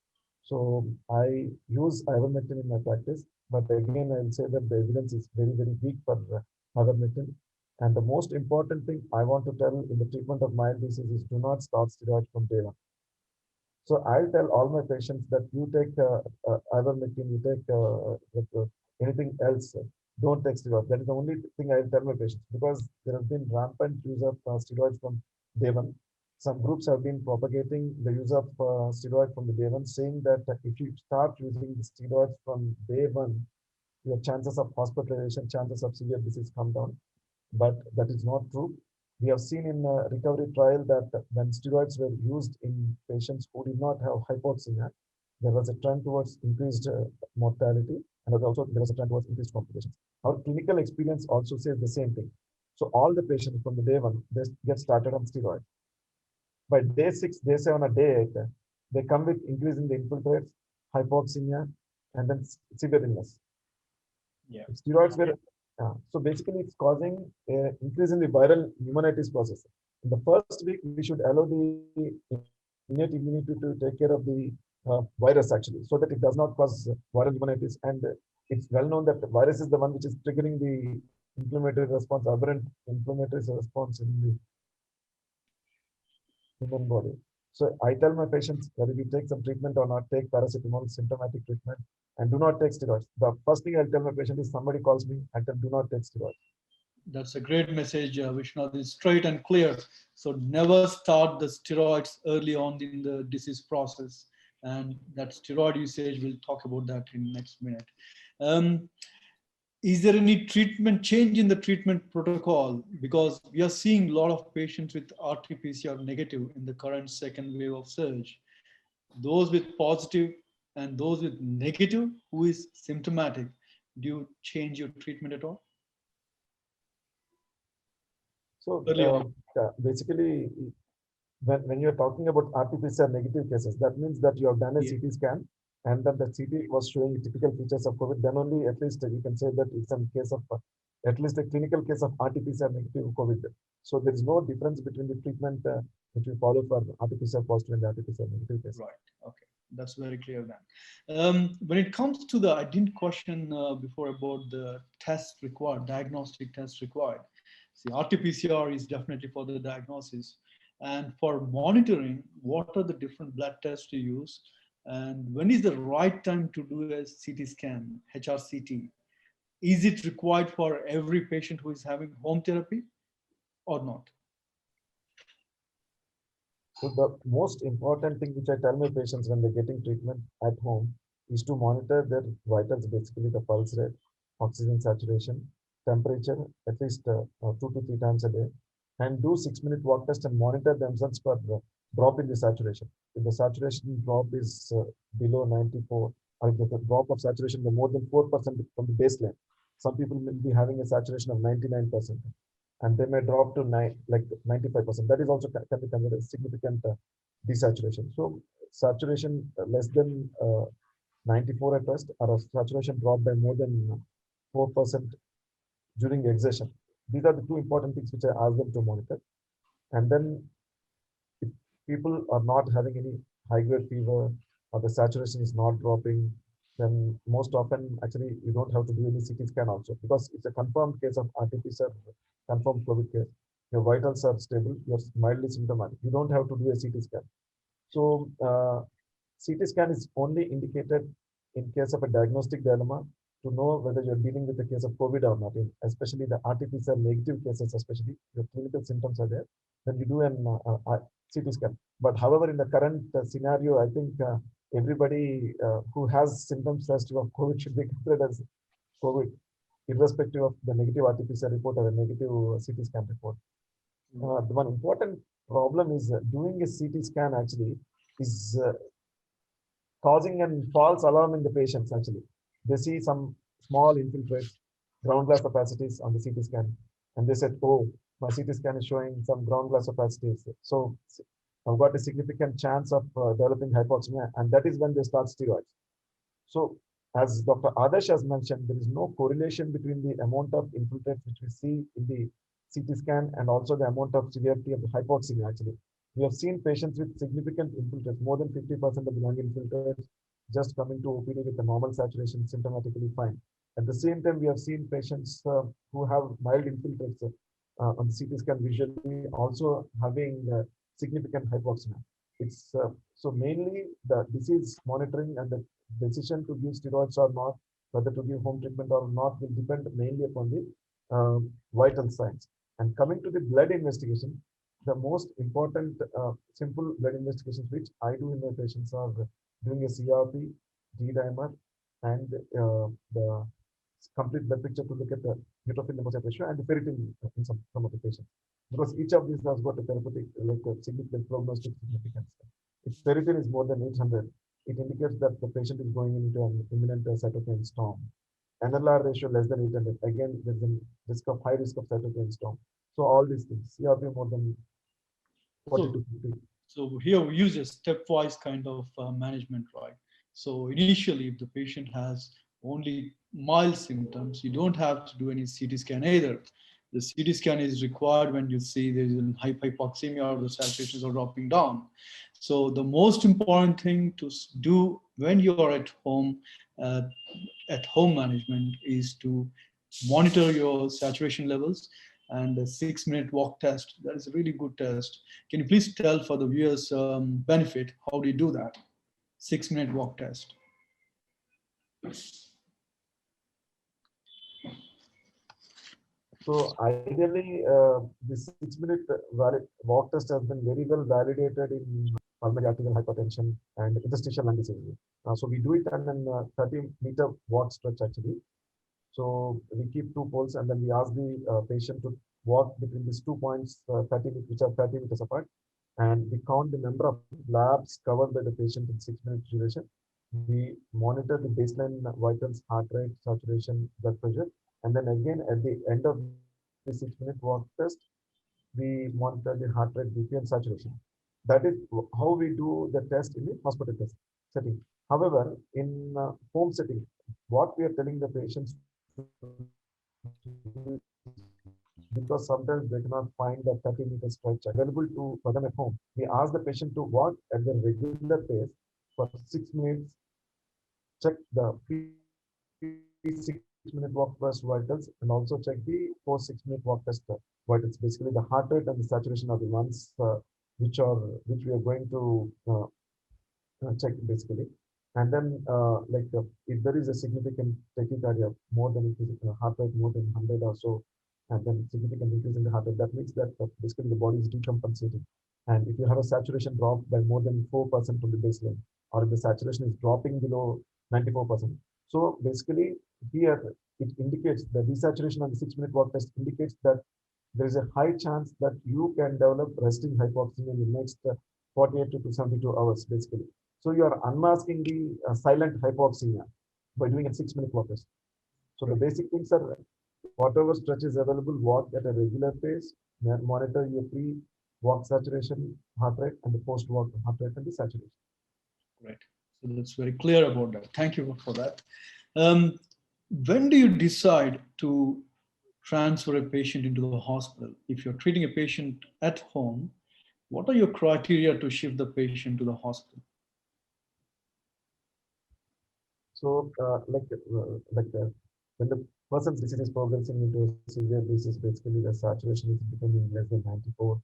So I use ivermectin in my practice, but again, I will say that the evidence is very, very weak for ivermectin. And the most important thing I want to tell in the treatment of mild disease is do not start steroids from day one. So I'll tell all my patients that you take ivermectin, you take anything else, don't take steroids. That is the only thing I'll tell my patients, because there has been rampant use of steroids from day one. Some groups have been propagating the use of steroids from the day one, saying that if you start using the steroids from day one, your chances of hospitalization, chances of severe disease come down. But that is not true. We have seen in a recovery trial that when steroids were used in patients who did not have hypoxemia, there was a trend towards increased mortality, and also there was a trend towards increased complications. Our clinical experience also says the same thing. So all the patients from the day one, they get started on steroids. By day 6, day 7, or day 8, they come with increase in the infiltrates, hypoxemia, and then severe illness. Yeah. Steroids were so basically it's causing an increase in the viral pneumonitis process. In the first week, we should allow the innate immunity to take care of the virus actually, so that it does not cause viral pneumonitis. And it's well known that the virus is the one which is triggering the inflammatory response, aberrant inflammatory response in the human body. So I tell my patients that if you take some treatment or not, take paracetamol, symptomatic treatment, and do not take steroids. The first thing I'll tell my patient is somebody calls me, I tell do not take steroids. That's a great message, Vishwanath. It's straight and clear. So never start the steroids early on in the disease process. And that steroid usage, we'll talk about that in next minute. Is there any treatment change in the treatment protocol? Because we are seeing a lot of patients with RT-PCR negative in the current second wave of surge. Those with positive and those with negative, who is symptomatic, do you change your treatment at all? So basically, when you're talking about RT-PCR negative cases, that means that you have done a CT scan and that the CT was showing typical features of COVID. Then only at least you can say that it's a case of at least a clinical case of RT-PCR negative COVID. So there is no difference between the treatment which we follow for RT-PCR positive and RT-PCR negative case. Right. Okay. That's very clear then. When it comes to the, I didn't question before about the test required, diagnostic test required. See, RT-PCR is definitely for the diagnosis. And for monitoring, what are the different blood tests to use? And when is the right time to do a CT scan, HRCT? Is it required for every patient who is having home therapy or not? So the most important thing which I tell my patients when they're getting treatment at home is to monitor their vitals, basically the pulse rate, oxygen saturation, temperature, at least 2 to 3 times a day, and do 6-minute walk test and monitor themselves for the drop in the saturation. If the saturation drop is below 94, or if the drop of saturation is more than 4% from the baseline, some people will be having a saturation of 99%. And they may drop to like 95%. That is also can be considered a significant desaturation. So saturation less than 94 at rest, or a saturation drop by more than 4% during exertion. These are the 2 important things which I ask them to monitor. And then if people are not having any high-grade fever or the saturation is not dropping, then most often actually you don't have to do any CT scan also, because it's a confirmed case of RT-PCR, confirmed COVID case. Your vitals are stable, you're mildly symptomatic. You don't have to do a CT scan. So CT scan is only indicated in case of a diagnostic dilemma to know whether you're dealing with a case of COVID or not, especially the RT-PCR negative cases, especially your clinical symptoms are there, then you do an CT scan. But however, in the current scenario, I think everybody who has symptoms of COVID should be considered as COVID, irrespective of the negative RT-PCR report or a negative CT scan report. The one important problem is doing a CT scan actually is causing a false alarm in the patients actually. They see some small infiltrates, ground glass opacities on the CT scan, and they said, oh, my CT scan is showing some ground glass opacities. So I've got a significant chance of developing hypoxemia, and that is when they start steroids. So as Dr. Adarsh has mentioned, there is no correlation between the amount of infiltrates which we see in the CT scan and also the amount of severity of the hypoxemia actually. We have seen patients with significant infiltrates, more than 50% of the lung infiltrates, just coming to OPD with a normal saturation, symptomatically fine. At the same time, we have seen patients who have mild infiltrates on the CT scan visually also having significant hypoxemia. It's so mainly the disease monitoring and the decision to give steroids or not, whether to give home treatment or not, will depend mainly upon the vital signs. And coming to the blood investigation, the most important simple blood investigations which I do in my patients are doing a CRP, D-dimer, and the complete blood picture to look at the neutrophil lymphocyte ratio and the ferritin in some of the patients. Because each of these has got a therapeutic, like a significant prognostic significance. If ferritin is more than 800, it indicates that the patient is going into an imminent cytokine storm. NLR ratio less than 800, again, there's a high risk of cytokine storm. So all these things, CRP more than 40 to 50. So here we use a stepwise kind of management, right? So initially, if the patient has only mild symptoms, you don't have to do any CT scan either. The CT scan is required when you see there is a hypoxemia or the saturations are dropping down. So the most important thing to do when you are at home management is to monitor your saturation levels, and a 6-minute walk test. That is a really good test. Can you please tell for the viewers benefit, how do you do that? 6-minute walk test. So ideally, this 6-minute walk test has been very well validated in pulmonary arterial hypertension and interstitial lung disease. So we do it on a 30-meter walk stretch actually. So we keep 2 poles and then we ask the patient to walk between these 2 points, 30 which are 30 meters apart, and we count the number of labs covered by the patient in 6 minutes duration. We monitor the baseline vitals, heart rate, saturation, blood pressure, and then again at the end of the 6-minute walk test, we monitor the heart rate, BP, and saturation. That is how we do the test in the hospital test setting. However, in home setting, what we are telling the patients, because sometimes they cannot find the 30-meter stretch available for them at home, we ask the patient to walk at the regular pace for 6 minutes, check the 6-minute walk test vitals, and also check the post 6-minute walk test vitals. Basically, the heart rate and the saturation are the ones which we are going to check basically. And then if there is a significant tachycardia, more than heart rate more than 100 or so, and then significant increase in the heart rate, that means that basically the body is decompensating. And if you have a saturation drop by more than 4% from the baseline, or if the saturation is dropping below 94%. So basically here it indicates the desaturation on the 6-minute walk test indicates that there is a high chance that you can develop resting hypoxemia in the next 48 to 72 hours basically. So you are unmasking the silent hypoxemia by doing a 6-minute walk test. So the basic things are whatever stretch is available, walk at a regular pace, monitor your pre-walk saturation, heart rate, and the post-walk heart rate and the saturation. Right. So that's very clear about that. Thank you for that. When do you decide to transfer a patient into the hospital? If you're treating a patient at home, what are your criteria to shift the patient to the hospital? So, when the person's disease is progressing into a severe disease, basically the saturation is becoming less than 94,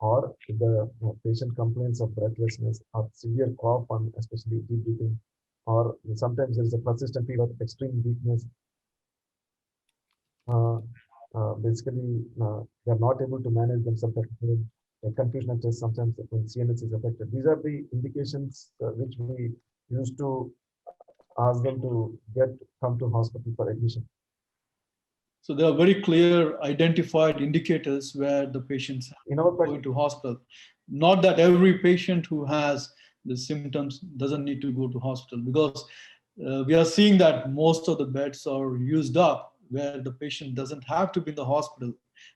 or if the patient complains of breathlessness or severe cough on especially deep breathing, or sometimes there is a persistent fever, extreme weakness. Basically, they are not able to manage themselves. Confusion of chest, sometimes when CNS is affected. These are the indications which we use to ask them to come to hospital for admission. So there are very clear identified indicators where the patients are going to hospital. Not that every patient who has the symptoms doesn't need to go to hospital, because we are seeing that most of the beds are used up where the patient doesn't have to be in the hospital.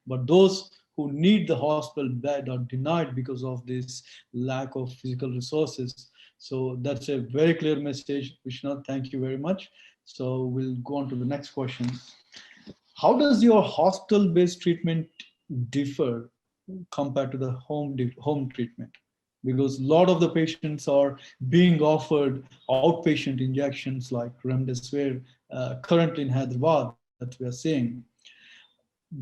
But those who need the hospital bed are denied because of this lack of physical resources. So that's a very clear message, Vishwanath. Thank you very much. So we'll go on to the next question. How does your hospital-based treatment differ compared to the home treatment? Because a lot of the patients are being offered outpatient injections like remdesivir currently in Hyderabad that we are seeing.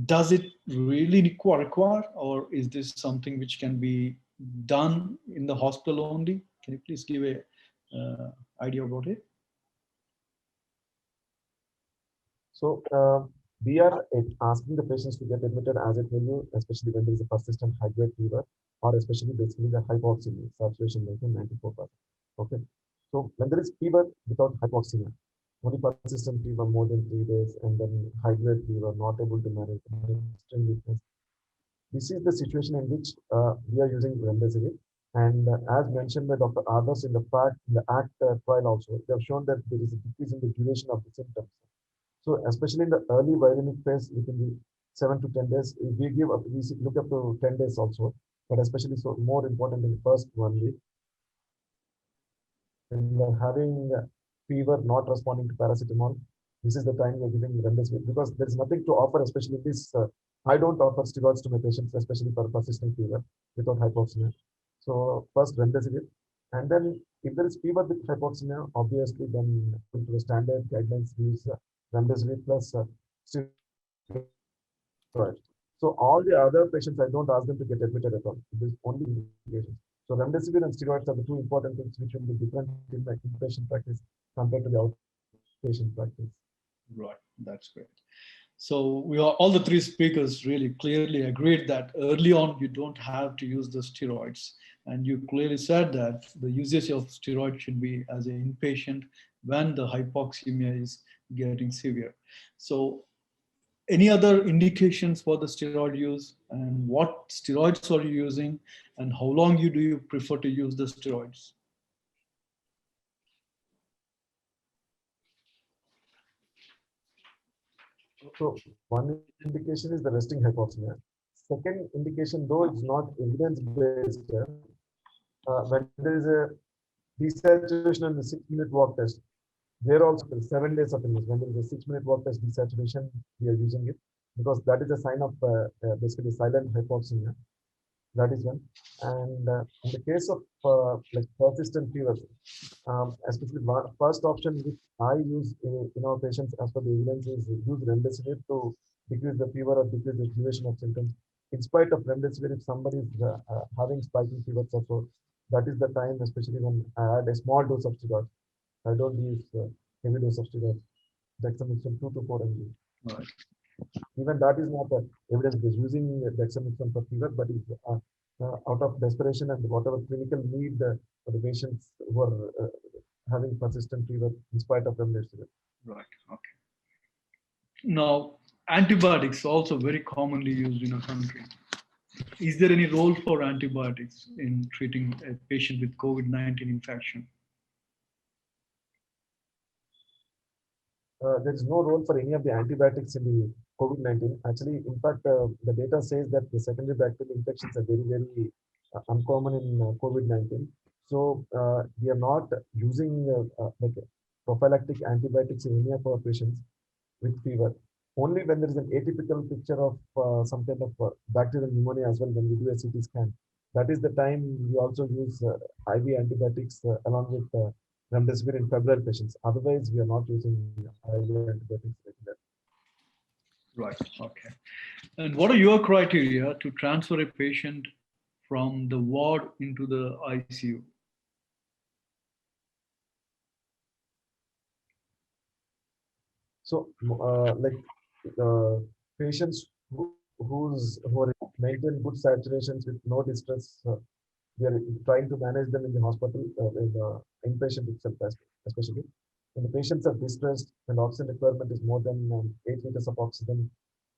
Does it really require, or is this something which can be done in the hospital only? Can you please give a idea about it? So we are asking the patients to get admitted as I tell you, especially when there is a persistent high-grade fever, or especially basically the hypoxemia, saturation rate of 94%. Okay. So when there is fever without hypoxemia, only persistent fever more than 3 days, and then high-grade fever, not able to manage, extreme weakness. This is the situation in which we are using remdesivir. And as mentioned by Dr. Adarsh in the ACT trial also, they have shown that there is a decrease in the duration of the symptoms. So especially in the early viremic phase, within the 7 to 10 days, we look up to 10 days also, but especially so more important in the first 1 week. When we are having fever not responding to paracetamol, this is the time we are giving remdesivir because there is nothing to offer, especially this. I don't offer steroids to my patients, especially for persistent fever without hypoxemia. So first remdesivir, and then if there is fever with hypoxemia, obviously then into the standard guidelines we use remdesivir plus steroid. So all the other patients, I don't ask them to get admitted at all. It is only indications. So remdesivir and steroids are the two important things which will be different in the inpatient practice compared to the outpatient practice. Right, that's great. So we are all the three speakers really clearly agreed that early on you don't have to use the steroids, and you clearly said that the usage of steroids should be as an inpatient when the hypoxemia is getting severe. So any other indications for the steroid use, and what steroids are you using, and how long do you prefer to use the steroids? So one indication is the resting hypoxemia. Second indication, though it's not evidence-based, when there is a desaturation on the 6-minute walk test, there also 7 days of illness. When there is a 6-minute walk test desaturation, we are using it because that is a sign of basically silent hypoxemia. That is one. And in the case of like persistent fever, especially first option which I use in our patients as per the evidence is use remdesivir to decrease the fever or decrease the duration of symptoms. In spite of remdesivir, if somebody is having spiking fevers also, that is the time, especially when I add a small dose of steroids. I don't use heavy dose of steroids. Dexamethasone 2 to 4 mg. Right. Even that is not evidence-based. Using dexamethasone for fever, but is out of desperation and whatever clinical need for the patients who are having persistent fever in spite of remdesivir. Right. Okay. Now, antibiotics also very commonly used in our country. Is there any role for antibiotics in treating a patient with COVID-19 infection? There is no role for any of the antibiotics in the COVID-19. Actually, in fact, the data says that the secondary bacterial infections are very, very uncommon in COVID-19. So we are not using like prophylactic antibiotics in any of our patients with fever. Only when there is an atypical picture of some kind of bacterial pneumonia as well when we do a CT scan. That is the time we also use IV antibiotics along with remdesivir in febrile patients. Otherwise, we are not using IV antibiotics regularly. Right. Okay. And what are your criteria to transfer a patient from the ward into the ICU? So, like patients who are maintain good saturations with no distress, we are trying to manage them in the hospital in the inpatient itself, especially when the patients are distressed and oxygen requirement is more than 8 liters of oxygen,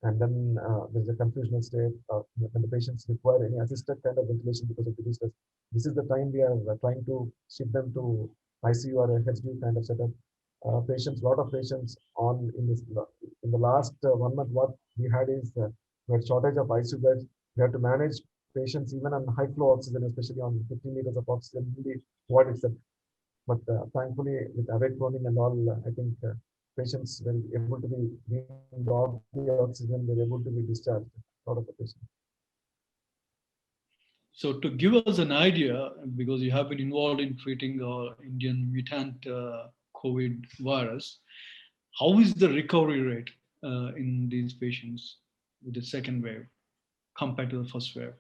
and then there's a confusional state when the patients require any assisted kind of ventilation because of the distress. This is the time we are trying to ship them to ICU or a HDU kind of setup. Patients, lot of patients on in the last 1 month, what we had is we had shortage of ICU beds. We had to manage patients even on high flow oxygen, especially on 15 liters of oxygen in the ward itself. But thankfully, with awake proning and all, I think patients were able to be weaned off the oxygen, they were able to be discharged out of the patient. So to give us an idea, because you have been involved in treating Indian mutant COVID virus, how is the recovery rate in these patients with the second wave compared to the first wave?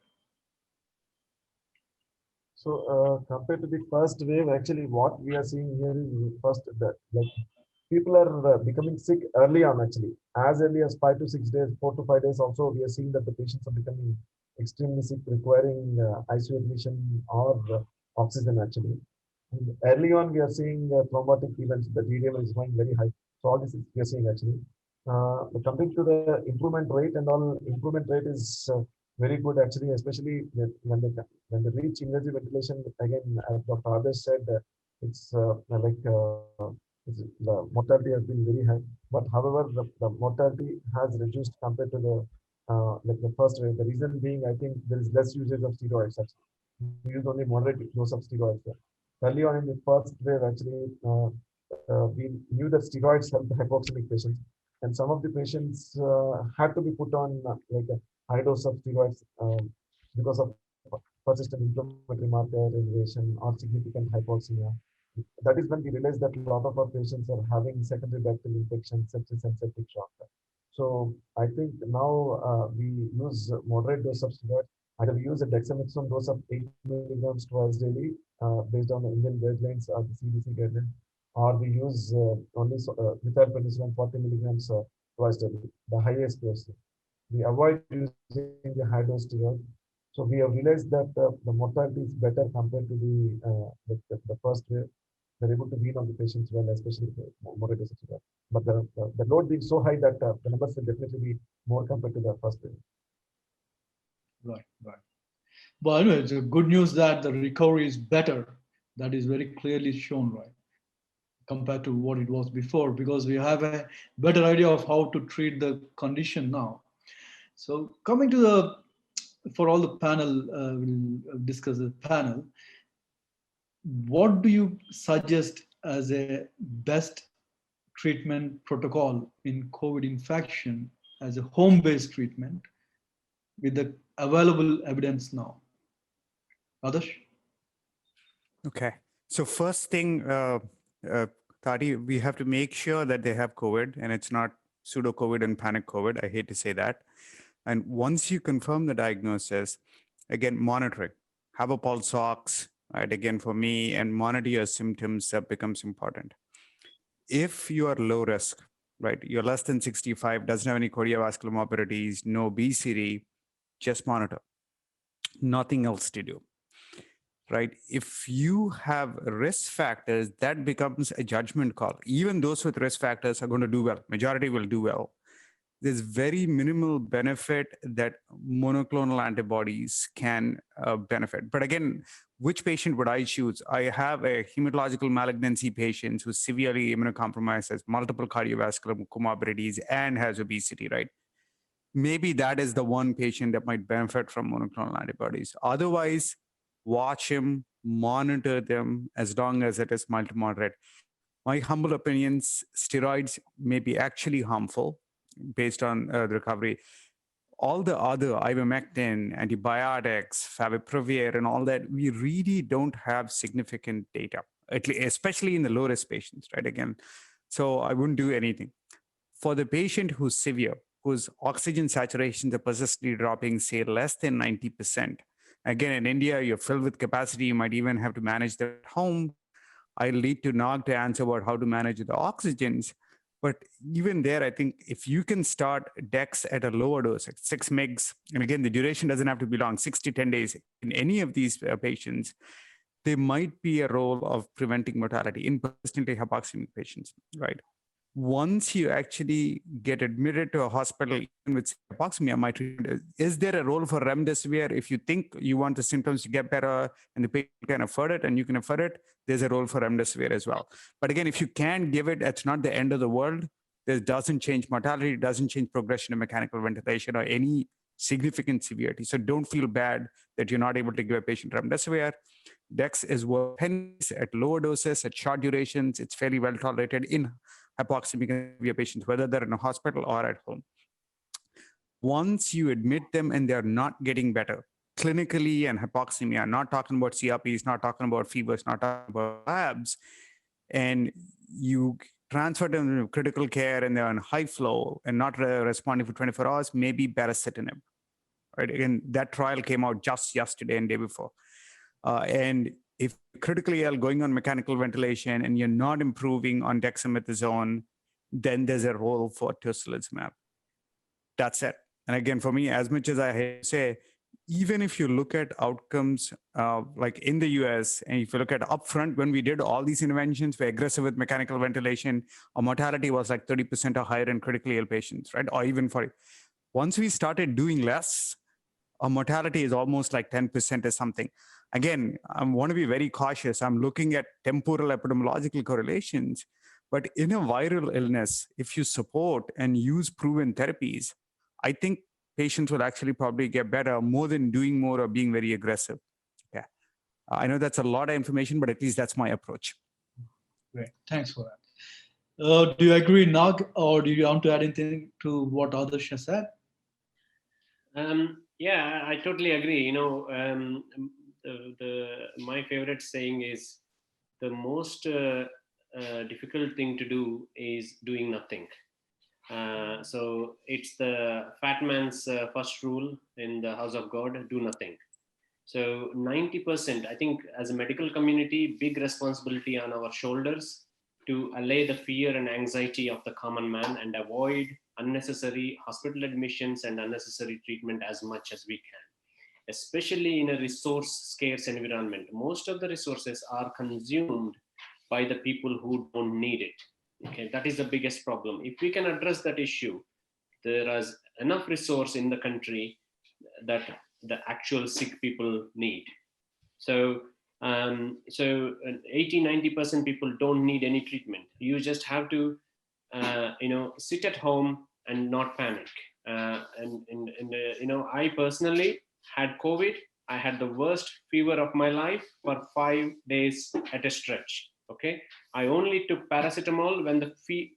So compared to the first wave, actually what we are seeing here is first that like people are becoming sick early on actually. As early as 5 to 6 days, 4 to 5 days also, we are seeing that the patients are becoming extremely sick, requiring ICU admission or oxygen actually. And early on, we are seeing thrombotic events, the DDM is going very high. So all this is we are seeing actually. But coming to the improvement rate and all, improvement rate is very good actually, especially when they reach invasive ventilation. Again, as Dr. Adarsh said, it's the mortality has been very high. But however, the mortality has reduced compared to the like the first wave. The reason being, I think there is less usage of steroids. Actually, we use only moderate dose of steroids. Early on in the first wave, actually, we knew that steroids help the hypoxemic patients, and some of the patients had to be put on like a high dose of steroids because of persistent inflammatory marker elevation or significant hypoxemia. That is when we realized that a lot of our patients are having secondary bacterial infections, sepsis, and septic shock. So I think now we use moderate dose of steroids. Either we use a dexamethasone dose of 8 milligrams twice daily, based on the Indian guidelines or the CDC guidelines, or we use only methylprednisolone 40 milligrams twice daily, the highest dose. We avoid using the high dose steroid. So we have realized that the mortality is better compared to the first wave. We're able to wean on the patients well, especially the moderate dose steroid. But the load being so high that the numbers will definitely be more compared to the first wave. Right, right. But anyway, it's a good news that the recovery is better. That is very clearly shown, right, compared to what it was before, because we have a better idea of how to treat the condition now. So coming to for all the panel, we'll discuss the panel. What do you suggest as a best treatment protocol in COVID infection as a home-based treatment with the available evidence now? Adarsh? Okay. So first thing, Thati, we have to make sure that they have COVID and it's not pseudo COVID and panic COVID. I hate to say that. And once you confirm the diagnosis, again, monitoring, have a pulse ox, right? Again, for me, and monitor your symptoms, that becomes important. If you are low risk, right? You're less than 65, doesn't have any cardiovascular morbidities, no obesity, just monitor. Nothing else to do. Right? If you have risk factors, that becomes a judgment call. Even those with risk factors are going to do well. Majority will do well. There's very minimal benefit that monoclonal antibodies can benefit. But again, which patient would I choose? I have a hematological malignancy patient who's severely immunocompromised, has multiple cardiovascular comorbidities, and has obesity, right? Maybe that is the one patient that might benefit from monoclonal antibodies. Otherwise, watch him, monitor them as long as it is mild to moderate. My humble opinions, steroids may be actually harmful based on the recovery. All the other ivermectin, antibiotics, favipiravir, and all that, we really don't have significant data, especially in the low-risk patients, right? Again, so I wouldn't do anything. For the patient who's severe, whose oxygen saturations are persistently dropping, say, less than 90%. Again, in India, you're filled with capacity. You might even have to manage them at home. I'll lead to Nag to answer about how to manage the oxygens. But even there, I think if you can start DEX at a lower dose, like 6 mgs, and again, the duration doesn't have to be long, 6 to 10 days in any of these patients, there might be a role of preventing mortality in persistently hypoxemic patients, right? Once you actually get admitted to a hospital even with hypoxemia, is there a role for remdesivir? If you think you want the symptoms to get better and the patient can afford it and you can afford it, there's a role for remdesivir as well. But again, if you can give it, it's not the end of the world. This doesn't change mortality, it doesn't change progression of mechanical ventilation or any significant severity. So don't feel bad that you're not able to give a patient remdesivir. Dex is worth pennies at lower doses, at short durations. It's fairly well tolerated in hypoxemic patients, whether they're in a hospital or at home. Once you admit them and they're not getting better, clinically and hypoxemia, not talking about CRPs, not talking about fevers, not talking about labs, and you transfer them to critical care and they're on high flow and not responding for 24 hours, maybe baricitinib. Right? Again, that trial came out just yesterday and day before. And if critically ill going on mechanical ventilation and you're not improving on dexamethasone, then there's a role for tocilizumab. That's it. And again, for me, as much as I hate to say, even if you look at outcomes like in the US, and if you look at upfront, when we did all these interventions, we're aggressive with mechanical ventilation, our mortality was like 30% or higher in critically ill patients, right? Or even 40. Once we started doing less, our mortality is almost like 10% or something. Again, I want to be very cautious. I'm looking at temporal epidemiological correlations, but in a viral illness, if you support and use proven therapies, I think patients will actually probably get better more than doing more or being very aggressive. Yeah, I know that's a lot of information, but at least that's my approach. Great, thanks for that. Do you agree, Nag, or do you want to add anything to what Adarsh has said? Yeah, I totally agree. You know, my favorite saying is the most difficult thing to do is doing nothing. So it's the fat man's first rule in the house of God: do nothing. So 90%, I think, as a medical community, big responsibility on our shoulders to allay the fear and anxiety of the common man and avoid unnecessary hospital admissions and unnecessary treatment as much as we can, especially in a resource scarce environment. Most of the resources are consumed by the people who don't need it. Okay, that is the biggest problem. If we can address that issue, there is enough resource in the country that the actual sick people need. So 80-90% people don't need any treatment. You just have to sit at home and not panic. I personally had COVID. I had the worst fever of my life for 5 days at a stretch. Okay, I only took paracetamol when the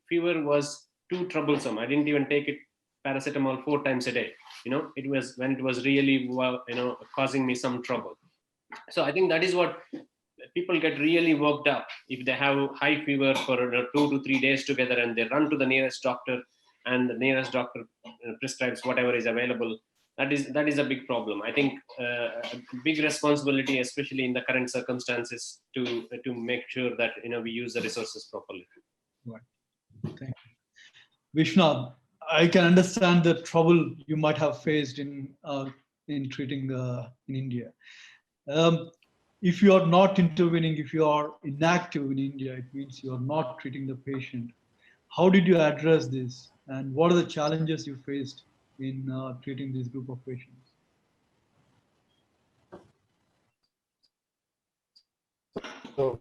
fever was too troublesome. I didn't even take it paracetamol 4 times a day. It was when it was really causing me some trouble. So I think that is what people get really worked up if they have high fever for 2 to 3 days together, and they run to the nearest doctor, and the nearest doctor prescribes whatever is available. That is a big problem. I think a big responsibility, especially in the current circumstances, to make sure that we use the resources properly. Right. Thank you. Vishwanath, I can understand the trouble you might have faced in treating in India. If you are not intervening, if you are inactive in India, it means you are not treating the patient. How did you address this, and what are the challenges you faced in treating this group of patients? So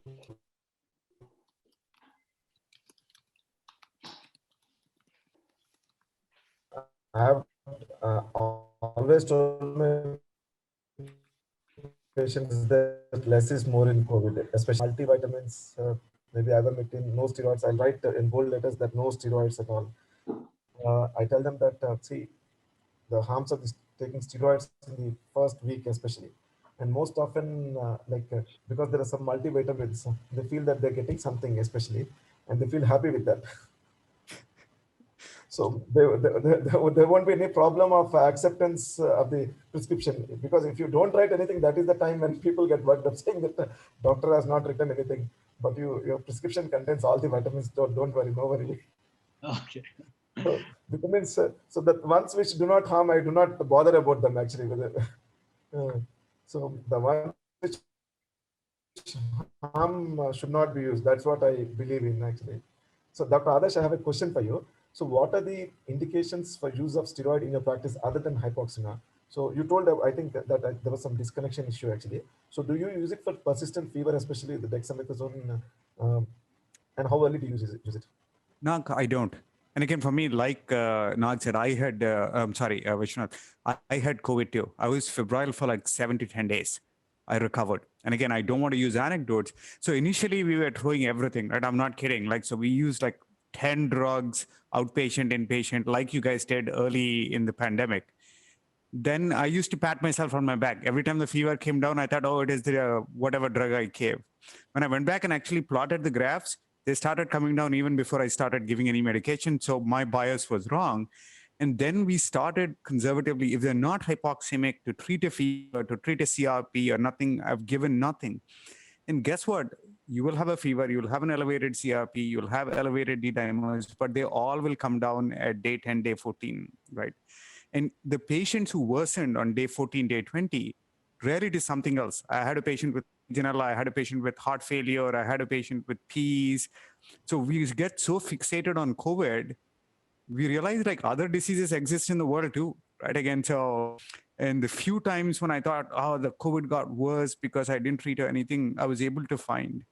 I have always told my patients that less is more in COVID, especially multivitamins, maybe ivermectin, no steroids. I'll write in bold letters that no steroids at all. I tell them that, see, the harms of taking steroids in the first week especially. And most often, because there are some multivitamins, they feel that they're getting something especially, and they feel happy with that. So there won't be any problem of acceptance of the prescription, because if you don't write anything, that is the time when people get worked up saying that the doctor has not written anything, but your prescription contains all the vitamins. Don't worry, no worry. Okay. So vitamins, so that ones which do not harm, I do not bother about them actually. So the ones which harm should not be used. That's what I believe in actually. So Dr. Adarsh, I have a question for you. So what are the indications for use of steroid in your practice other than hypoxemia? So you told, I think that there was some disconnection issue actually. So do you use it for persistent fever, especially the dexamethasone, and how early do you use it? No, I don't. And again, for me, like Nag said, I had, Vishwanath, I had COVID too. I was febrile for like 7 to 10 days. I recovered. And again, I don't want to use anecdotes. So initially we were throwing everything, right? I'm not kidding. Like, so we used like 10 drugs, outpatient, inpatient, like you guys did early in the pandemic. Then I used to pat myself on my back. Every time the fever came down, I thought, oh, it is the whatever drug I gave. When I went back and actually plotted the graphs, they started coming down even before I started giving any medication. So my bias was wrong. And then we started conservatively, if they're not hypoxemic, to treat a fever, to treat a CRP or nothing, I've given nothing. And guess what? You will have a fever, you'll have an elevated CRP, you'll have elevated D-dimers, but they all will come down at day 10, day 14, right? And the patients who worsened on day 14, day 20, rarely it is something else. I had a patient with Legionella, I had a patient with heart failure, I had a patient with PEs. So we get so fixated on COVID, we realize like other diseases exist in the world too, right? Again, so, and the few times when I thought, oh, the COVID got worse because I didn't treat anything, I was able to find,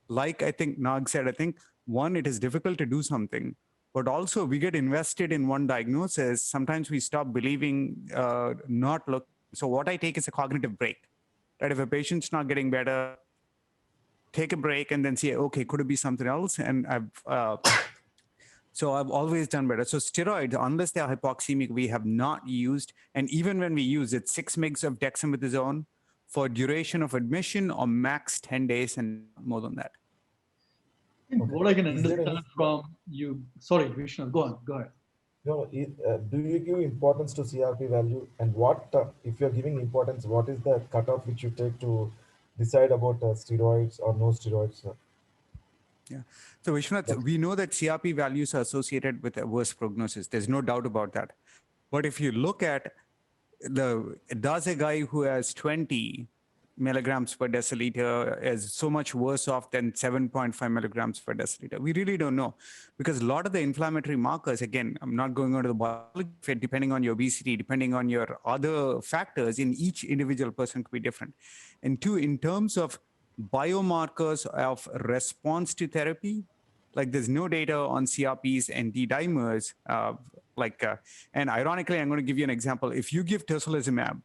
like I think Nag said, I think one, it is difficult to do something, but also we get invested in one diagnosis. Sometimes we stop believing, not look. So what I take is a cognitive break, right? If a patient's not getting better, take a break and then say, okay, could it be something else? And so I've always done better. So steroids, unless they're hypoxemic, we have not used. And even when we use it, 6 mg of dexamethasone for duration of admission or max 10 days and more than that. What I can Is there understand any- from you, sorry, Vishnu, go on, go ahead. No, do you give importance to CRP value, and what, if you're giving importance, what is the cutoff which you take to decide about steroids or no steroids? Yeah. So Vishwanath, we know that CRP values are associated with a worse prognosis. There's no doubt about that. But if you look at does a guy who has 20 milligrams per deciliter is so much worse off than 7.5 milligrams per deciliter? We really don't know, because a lot of the inflammatory markers, again, I'm not going on to the biology, depending on your obesity, depending on your other factors in each individual person could be different. And two, in terms of biomarkers of response to therapy, like there's no data on CRPs and D-dimers. And ironically, I'm going to give you an example. If you give tocilizumab,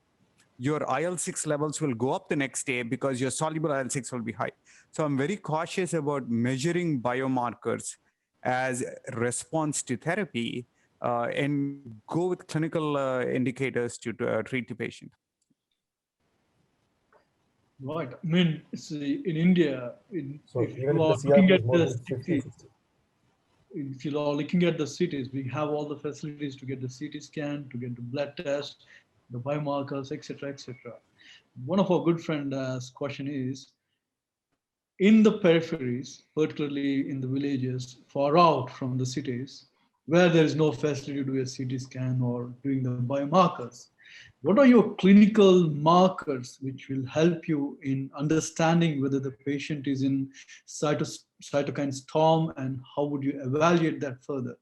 your IL-6 levels will go up the next day because your soluble IL-6 will be high. So I'm very cautious about measuring biomarkers as response to therapy and go with clinical indicators to treat the patient. Right. I mean, see, in India, So if even you if are the looking CRP at is more the than 50, city, 60. if you are looking at the cities, we have all the facilities to get the CT scan, to get the blood test, the biomarkers, etc., etc. One of our good friends' question is, in the peripheries, particularly in the villages, far out from the cities, where there is no facility to do a CT scan or doing the biomarkers, what are your clinical markers which will help you in understanding whether the patient is in cytokine storm, and how would you evaluate that further?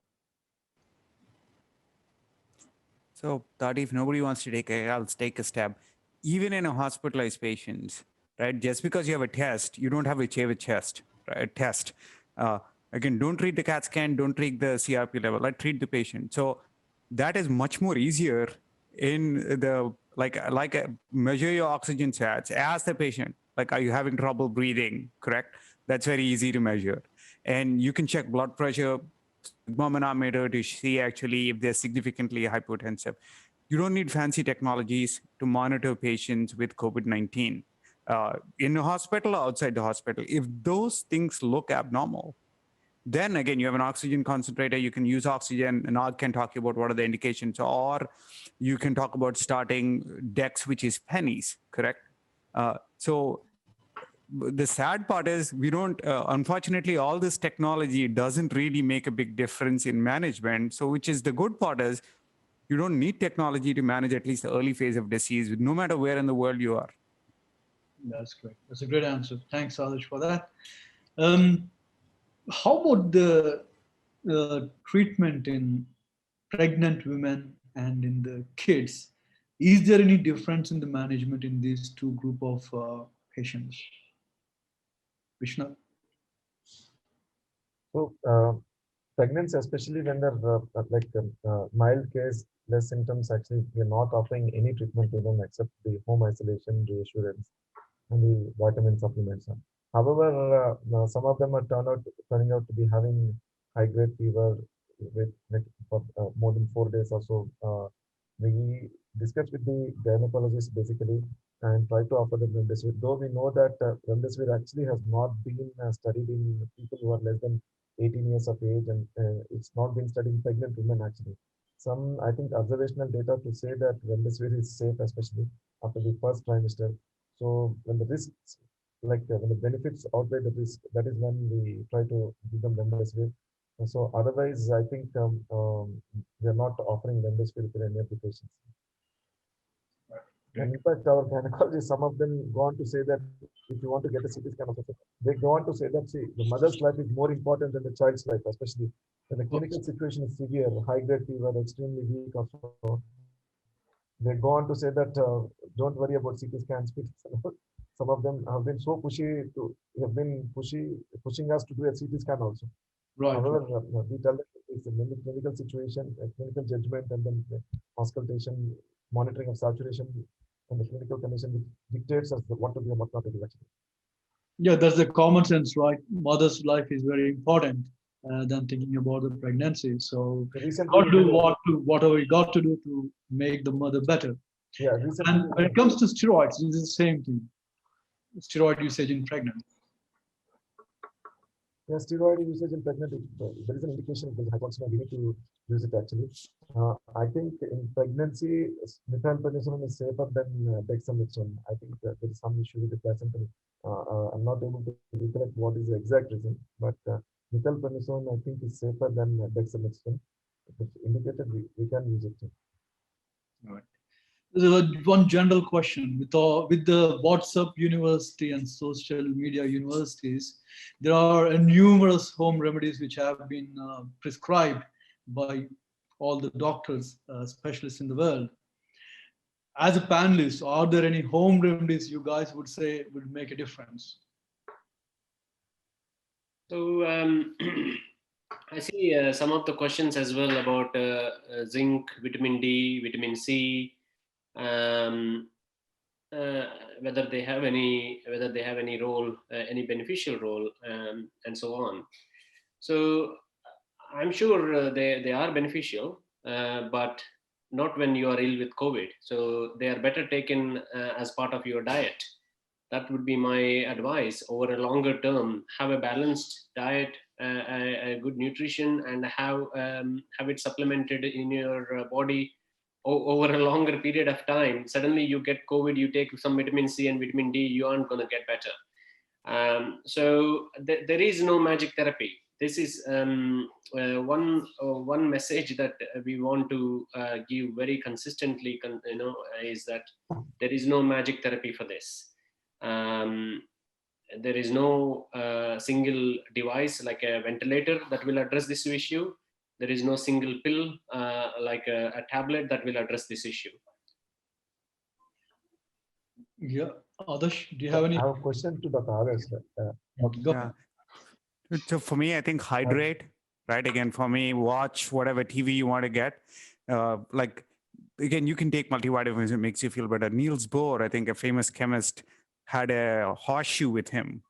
So Thati, if nobody wants to take it, I'll take a stab. Even in a hospitalized patients, right? Just because you have a test, you don't have a chest, right? Test. Again, don't treat the CAT scan, don't treat the CRP level, like treat the patient. So that is much more easier in the, measure your oxygen sats, ask the patient, like, are you having trouble breathing, correct? That's very easy to measure. And you can check blood pressure, manometer to see actually if they're significantly hypotensive. You don't need fancy technologies to monitor patients with COVID-19 in the hospital or outside the hospital. If those things look abnormal, then again, you have an oxygen concentrator, you can use oxygen, and I can talk about what are the indications, or you can talk about starting DEX, which is pennies, correct? So the sad part is we don't, unfortunately, all this technology doesn't really make a big difference in management. So which is the good part is you don't need technology to manage at least the early phase of disease, no matter where in the world you are. That's great. That's a great answer. Thanks, Adarsh, for that. How about the treatment in pregnant women and in the kids? Is there any difference in the management in these two group of patients? Vishnu? So pregnancy, especially when they're mild case, less symptoms, actually we're not offering any treatment to them except the home isolation, reassurance, and the vitamin supplements. However, some of them are turning out to be having high-grade fever with for more than 4 days or so. We discussed with the gynecologist basically and try to offer them remdesivir. Though we know that remdesivir actually has not been studied in people who are less than 18 years of age, and it's not been studied in pregnant women actually. some, I think, observational data to say that remdesivir is safe, especially after the first trimester. So when the risks, when the benefits outweigh the risk, that is when we try to give them remdesivir. So otherwise, I think we are not offering remdesivir for any of the patients. And in fact, our gynecologists, some of them go on to say that if you want to get a CT scan, they go on to say that, see, the mother's life is more important than the child's life, especially when the clinical situation is severe, high-grade fever, extremely weak, or so. They go on to say that don't worry about CT scans. Some of them have been so pushy pushing us to do a CT scan also. Right. However, we tell them it's a clinical situation, a clinical judgment, and then auscultation, monitoring of saturation, and the clinical condition which dictates us what to do and what not to do actually. Yeah, that's the common sense, right? Mother's life is very important than thinking about the pregnancy. So recently, got to do whatever we got to do to make the mother better. Yeah, recently, and when it comes to steroids, it's the same thing. Steroid usage in pregnant. Yeah, steroid usage in pregnancy, there is an indication of hypoxia. We need to use it actually. I think in pregnancy, methylprednisolone is safer than dexamethasone. I think there is some issue with the placental. I'm not able to recollect what is the exact reason, but methylprednisolone I think is safer than dexamethasone. If it's indicated, we can use it too. All right. There's one general question with the WhatsApp university and social media universities, there are numerous home remedies which have been prescribed by all the doctors, specialists in the world. As a panelist, are there any home remedies you guys would say would make a difference? So I see some of the questions as well about zinc, vitamin D, vitamin C. Whether they have any role, any beneficial role, and so on. So I'm sure they are beneficial, but not when you are ill with COVID. So they are better taken as part of your diet. That would be my advice. Over a longer term, have a balanced diet, a good nutrition, and have it supplemented in your body over a longer period of time. Suddenly you get COVID, you take some vitamin C and vitamin D, you aren't going to get better. So there is no magic therapy. This is one message that we want to give very consistently, is that there is no magic therapy for this. There is no single device like a ventilator that will address this issue. There is no single pill like a tablet that will address this issue. Yeah, Adarsh, do you have any? I have a question to Dr. Adarsh. Yeah. So for me, I think hydrate, right? Again, for me, watch whatever TV you want to get. Again, you can take multivitamins, it makes you feel better. Niels Bohr, I think a famous chemist, had a horseshoe with him.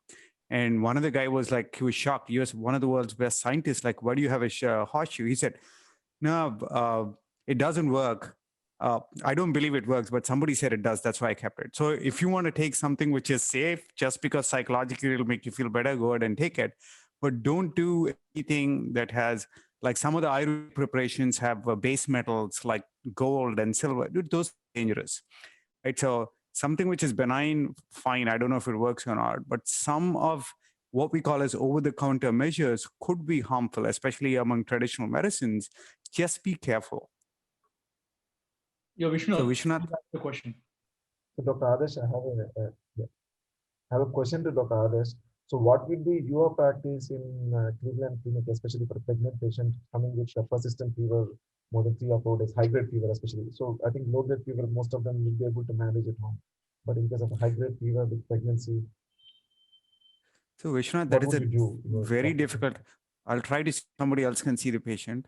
And one of the guy was like, he was shocked. He was one of the world's best scientists. Like, why do you have a horseshoe? He said, no, it doesn't work. I don't believe it works, but somebody said it does. That's why I kept it. So if you want to take something which is safe, just because psychologically it'll make you feel better, go ahead and take it. But don't do anything that has, like some of the Ayurvedic preparations have base metals like gold and silver. Dude, those are dangerous, right? So something which is benign, fine. I don't know if it works or not, but some of what we call as over-the-counter measures could be harmful, especially among traditional medicines. Just be careful. Yeah, Vishwanath. So Vishwanath, the question. So Dr. Adarsh, I have a question to Dr. Adarsh. So what will be your practice in Cleveland Clinic, especially for a pregnant patient coming with a persistent fever, more than 3 or 4 days, high-grade fever especially. So I think low-grade fever, most of them will be able to manage at home. But in case of a high-grade fever with pregnancy, so Vishwanath, that is a very difficult. I'll try to see somebody else can see the patient.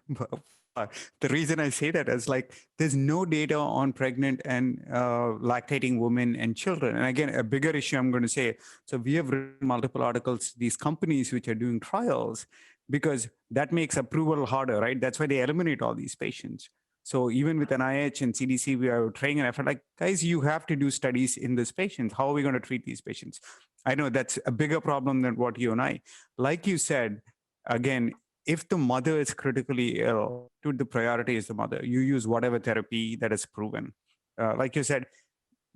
The reason I say that is like, there's no data on pregnant and lactating women and children. And again, a bigger issue I'm going to say, so we have written multiple articles, these companies which are doing trials, because that makes approval harder, right? That's why they eliminate all these patients. So even with NIH and CDC, we are training, and I felt like, guys, you have to do studies in these patients. How are we going to treat these patients? I know that's a bigger problem than what you and I, like you said, again, if the mother is critically ill, the priority is the mother. You use whatever therapy that is proven. Like you said,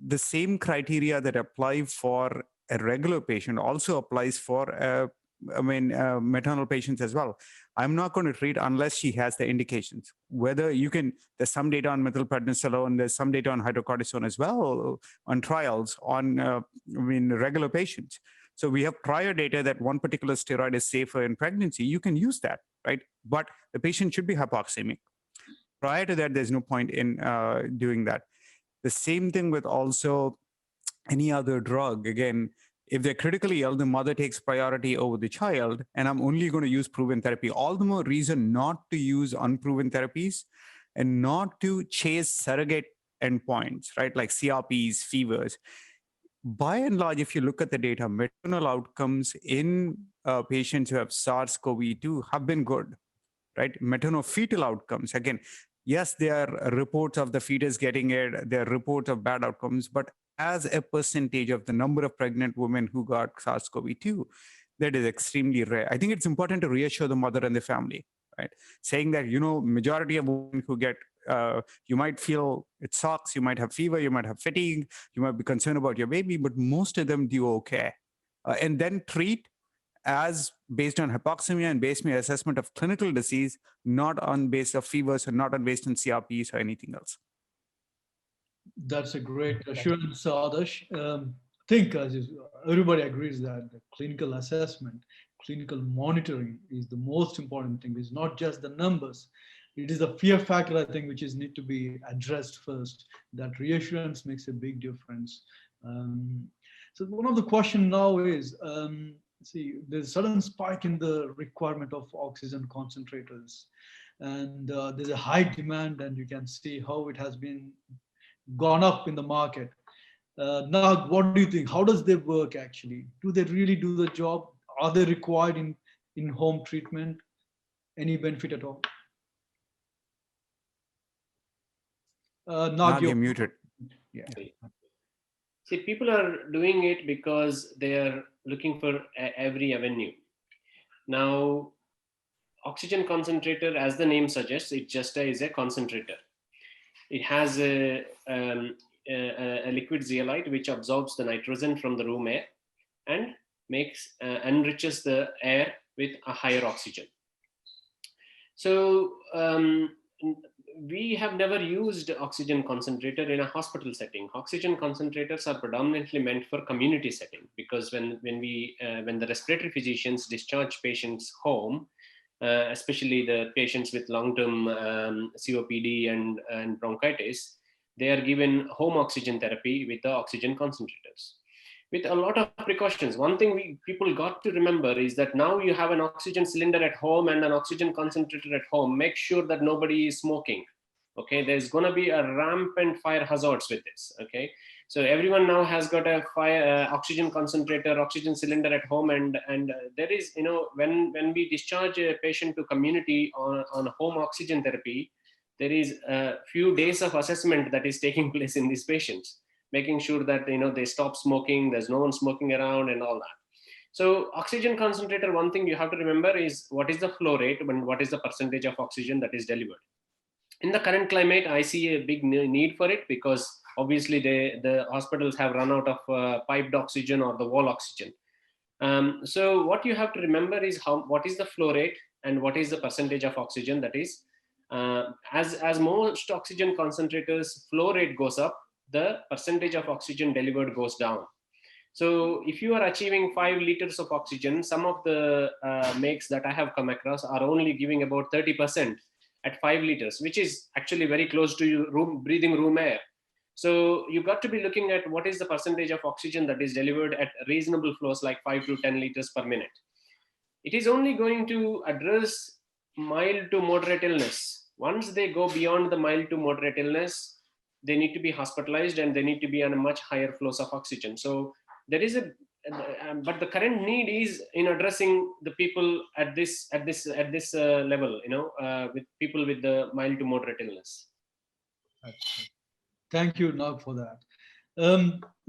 the same criteria that apply for a regular patient also applies for maternal patients as well. I'm not going to treat unless she has the indications. Whether you can, there's some data on methylprednisolone, there's some data on hydrocortisone as well, on trials on regular patients. So we have prior data that one particular steroid is safer in pregnancy. You can use that, right? But the patient should be hypoxemic. Prior to that, there's no point in doing that. The same thing with also any other drug. Again, if they're critically ill, the mother takes priority over the child, and I'm only going to use proven therapy. All the more reason not to use unproven therapies and not to chase surrogate endpoints, right? Like CRPs, fevers. By and large, if you look at the data, maternal outcomes in patients who have SARS-CoV-2 have been good, right? Maternal-fetal outcomes, again, yes, there are reports of the fetus getting it, there are reports of bad outcomes, but as a percentage of the number of pregnant women who got SARS-CoV-2, that is extremely rare. I think it's important to reassure the mother and the family, right? Saying that, majority of women who get, you might feel it sucks, you might have fever, you might have fatigue, you might be concerned about your baby, but most of them do okay. And then treat as based on hypoxemia and based on assessment of clinical disease, not on base of fevers and not on based on CRPs or anything else. That's a great assurance, Adarsh. I think everybody agrees that the clinical assessment, clinical monitoring is the most important thing. It's not just the numbers. It is the fear factor, I think, which is need to be addressed first. That reassurance makes a big difference. So one of the questions now is, see, there's a sudden spike in the requirement of oxygen concentrators. And there's a high demand, and you can see how it has been gone up in the market. Now, what do you think? How does they work actually? Do they really do the job? Are they required in home treatment? Any benefit at all? Now you're muted. Yeah. See, people are doing it because they are looking for every avenue. Now, oxygen concentrator, as the name suggests, it just is a concentrator. It has a liquid zeolite which absorbs the nitrogen from the room air and enriches the air with a higher oxygen. So we have never used oxygen concentrator in a hospital setting. Oxygen concentrators are predominantly meant for community setting, because when the respiratory physicians discharge patients home, especially the patients with long-term COPD and bronchitis, they are given home oxygen therapy with the oxygen concentrators, with a lot of precautions. One thing people got to remember is that now you have an oxygen cylinder at home and an oxygen concentrator at home. Make sure that nobody is smoking. Okay, there's going to be a rampant fire hazards with this. Okay, so everyone now has got a oxygen concentrator, oxygen cylinder at home, and there is, when we discharge a patient to community on home oxygen therapy, there is a few days of assessment that is taking place in these patients, making sure that they stop smoking, there's no one smoking around and all that. So oxygen concentrator, one thing you have to remember is what is the flow rate and what is the percentage of oxygen that is delivered. In the current climate, I see a big need for it, because obviously the hospitals have run out of piped oxygen or the wall oxygen. So what you have to remember is what is the flow rate and what is the percentage of oxygen that is. As most oxygen concentrators flow rate goes up, the percentage of oxygen delivered goes down. So if you are achieving 5 liters of oxygen, some of the makes that I have come across are only giving about 30% at 5 liters, which is actually very close to your breathing room air. So you got to be looking at what is the percentage of oxygen that is delivered at reasonable flows, like 5 to 10 liters per minute. It is only going to address mild to moderate illness. Once they go beyond the mild to moderate illness, they need to be hospitalized and they need to be on a much higher flows of oxygen. So there is but the current need is in addressing the people at this level, with people with the mild to moderate illness. Thank you, Nag, for that.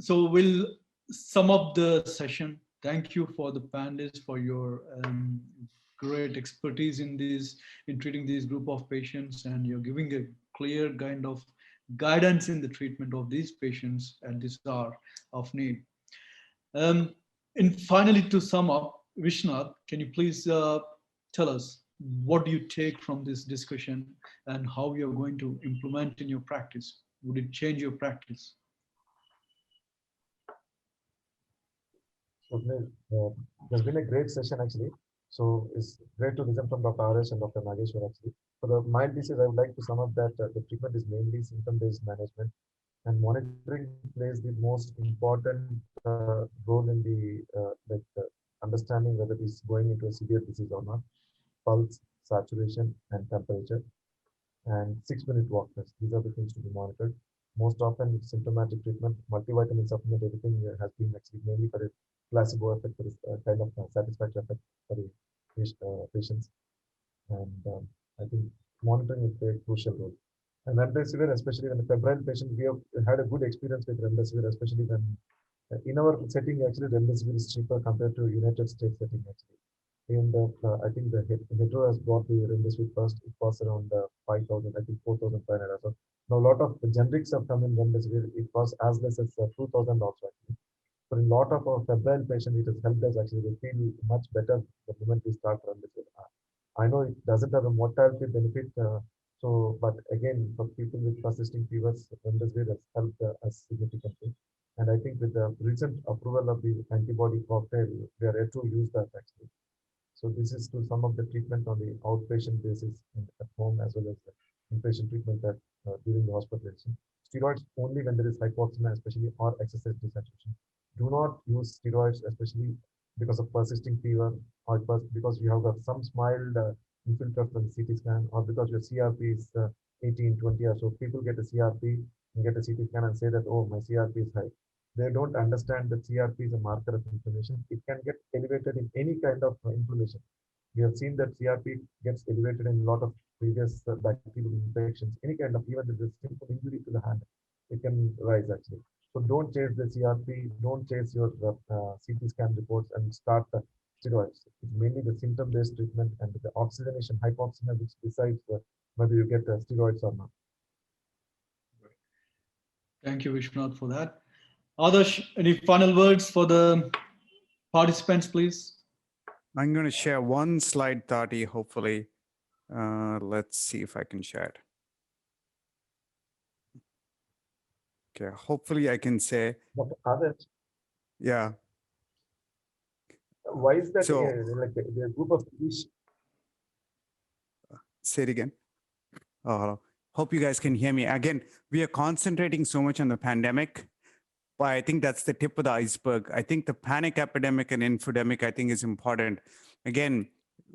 So we'll sum up the session. Thank you for the panelists for your great expertise in treating these group of patients, and you're giving a clear kind of guidance in the treatment of these patients at this hour of need. And finally, to sum up, Vishnath, can you please tell us what do you take from this discussion and how you're going to implement in your practice? Would it change your practice? There's been a great session actually. So it's great to listen from Dr. Adarsh and Dr. Nageshwar actually. For the mild disease, I would like to sum up that the treatment is mainly symptom-based management, and monitoring plays the most important role in the understanding whether it is going into a severe disease or not. Pulse, saturation, and temperature, and 6-minute walk test. These are the things to be monitored. Most often, symptomatic treatment, multivitamin supplement, everything has been actually mainly for a placebo effect, for this kind of satisfactory effect for the patients. And I think monitoring will play a crucial role. And remdesivir, especially when the febrile patient, we have had a good experience with remdesivir, especially when in our setting, actually, remdesivir is cheaper compared to United States setting, actually. And I think the Metro has bought the remdesivir first. It costs around 5,000, I think 4,500. So now a lot of the generics have come in remdesivir. It costs as less as 2,000 also, actually. For a lot of our febrile patients, it has helped us actually. They feel much better the moment we start remdesivir. I know it doesn't have a mortality benefit, but again, for people with persisting fevers, remdesivir has helped us significantly. And I think with the recent approval of the antibody cocktail, we are able to use that actually. So this is to some of the treatment on the outpatient basis at home, as well as the inpatient treatment that during the hospitalization. Steroids only when there is hypoxemia, especially, or excessive desaturation. Do not use steroids, especially because of persisting fever, or because you have got some mild infiltrate from the CT scan, or because your CRP is 18, 20 or so. People get a CRP and get a CT scan and say that, oh, my CRP is high. They don't understand that CRP is a marker of inflammation. It can get elevated in any kind of inflammation. We have seen that CRP gets elevated in a lot of previous bacterial infections. Any kind of, even if there's simple injury to the hand, it can rise actually. So don't chase the CRP, don't chase your CT scan reports and start steroids. It's mainly the symptom-based treatment and the oxygenation, hypoxemia, which decides whether you get steroids or not. Thank you, Vishwanath, for that. Adarsh, any final words for the participants, please? I'm going to share one slide, Thati, hopefully. Let's see if I can share it. Okay, hopefully I can say. Dr. Adarsh, yeah. why is that So, like the group of fish? Say it again. Oh, hope you guys can hear me. Again, we are concentrating so much on the pandemic, but I think that's the tip of the iceberg. I think the panic epidemic and infodemic, I think, is important. Again,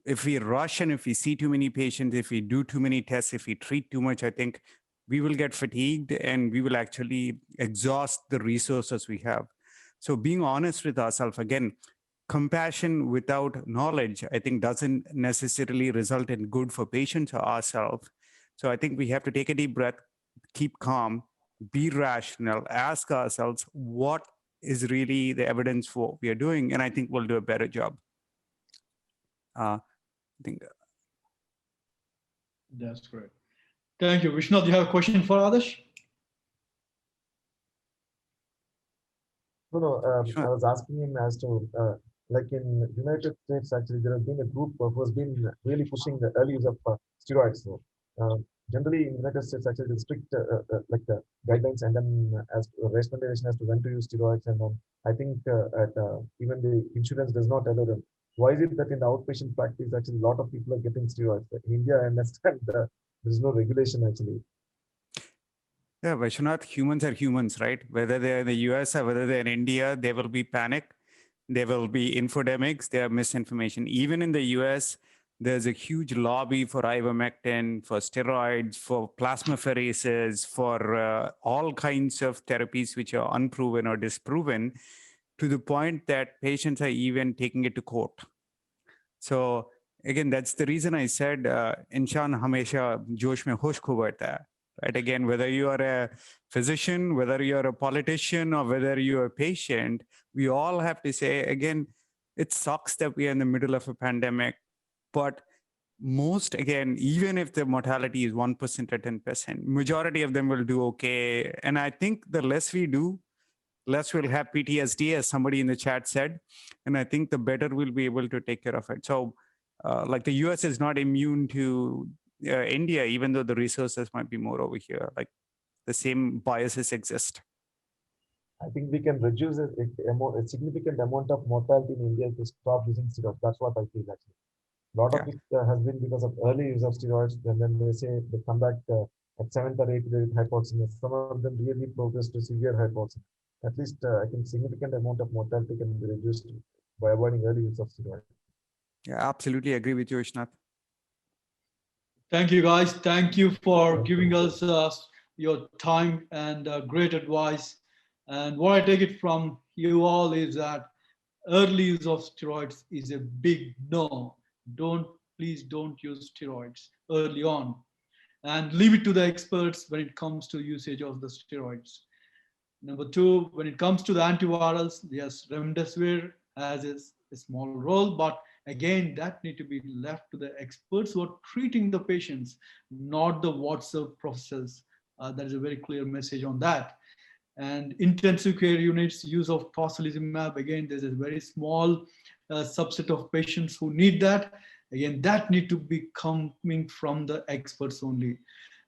if we rush and if we see too many patients, if we do too many tests, if we treat too much, I think we will get fatigued and we will actually exhaust the resources we have. So being honest with ourselves, again, compassion without knowledge, I think, doesn't necessarily result in good for patients or ourselves. So I think we have to take a deep breath, keep calm, be rational, ask ourselves what is really the evidence for what we are doing, and I think we'll do a better job. I think that's great. Thank you. Vishwanath, you have a question for Adarsh? No, Sure. I was asking him as to, like in United States, actually, there has been a group who has been really pushing the early use of steroids. So, generally, in United States, actually, the strict like the guidelines, and then as recommendation as to when to use steroids, and then I think even the insurance does not allow them. Why is it that in the outpatient practice, actually, a lot of people are getting steroids? In India, I understand there is no regulation actually. Yeah, Vishwanath, humans are humans, right? Whether they're in the US or whether they're in India, there will be panic. There will be infodemics, there are misinformation. Even in the US, there's a huge lobby for ivermectin, for steroids, for plasmapheresis, for all kinds of therapies which are unproven or disproven, to the point that patients are even taking it to court. So again, that's the reason I said, inshan hamesha josh mein hosh kho baita hai. Right? Again, whether you are a physician, whether you're a politician, or whether you're a patient, we all have to say, again, it sucks that we are in the middle of a pandemic. But most, again, even if the mortality is 1% or 10%, majority of them will do okay. And I think the less we do, less we'll have PTSD, as somebody in the chat said. And I think the better we'll be able to take care of it. So like the US is not immune to India, even though the resources might be more over here. Like the same biases exist. I think we can reduce a significant amount of mortality in India if we stop using steroids. That's what I feel actually. A lot of it has been because of early use of steroids. And then they say they come back at 7th or 8th with hypoxemia. Some of them really progress to severe hypoxemia. At least I think significant amount of mortality can be reduced by avoiding early use of steroids. Yeah, absolutely agree with you, Vishwanath. Thank you, guys. Thank you for giving us your time and great advice. And what I take it from you all is that early use of steroids is a big no. Please don't use steroids early on, and leave it to the experts when it comes to usage of the steroids. Number two, when it comes to the antivirals, yes, remdesivir has a small role, but again, that need to be left to the experts who are treating the patients, not the WhatsApp professors. There is a very clear message on that. And intensive care units, use of tocilizumab, again, there's a very small subset of patients who need that. Again, that need to be coming from the experts only.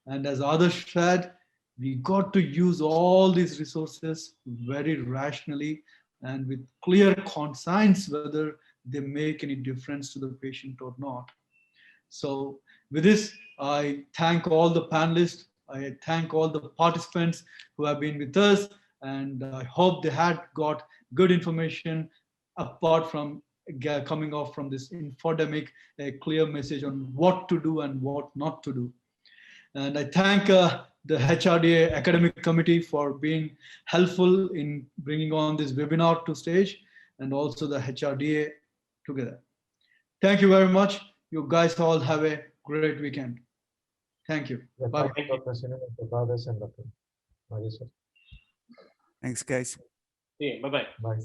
And as Adarsh said, we got to use all these resources very rationally and with clear conscience whether they make any difference to the patient or not. So with this, I thank all the panelists. I thank all the participants who have been with us, and I hope they had got good information apart from coming off from this infodemic, a clear message on what to do and what not to do. And I thank the HRDA Academic Committee for being helpful in bringing on this webinar to stage, and also the HRDA together. Thank you very much. You guys all have a great weekend. Thank you. Yeah, Bye. thank you, Dr. Srinivas, Dr. Adarsh, and Dr. Nageswar. Thanks, guys. Yeah, bye-bye. Bye.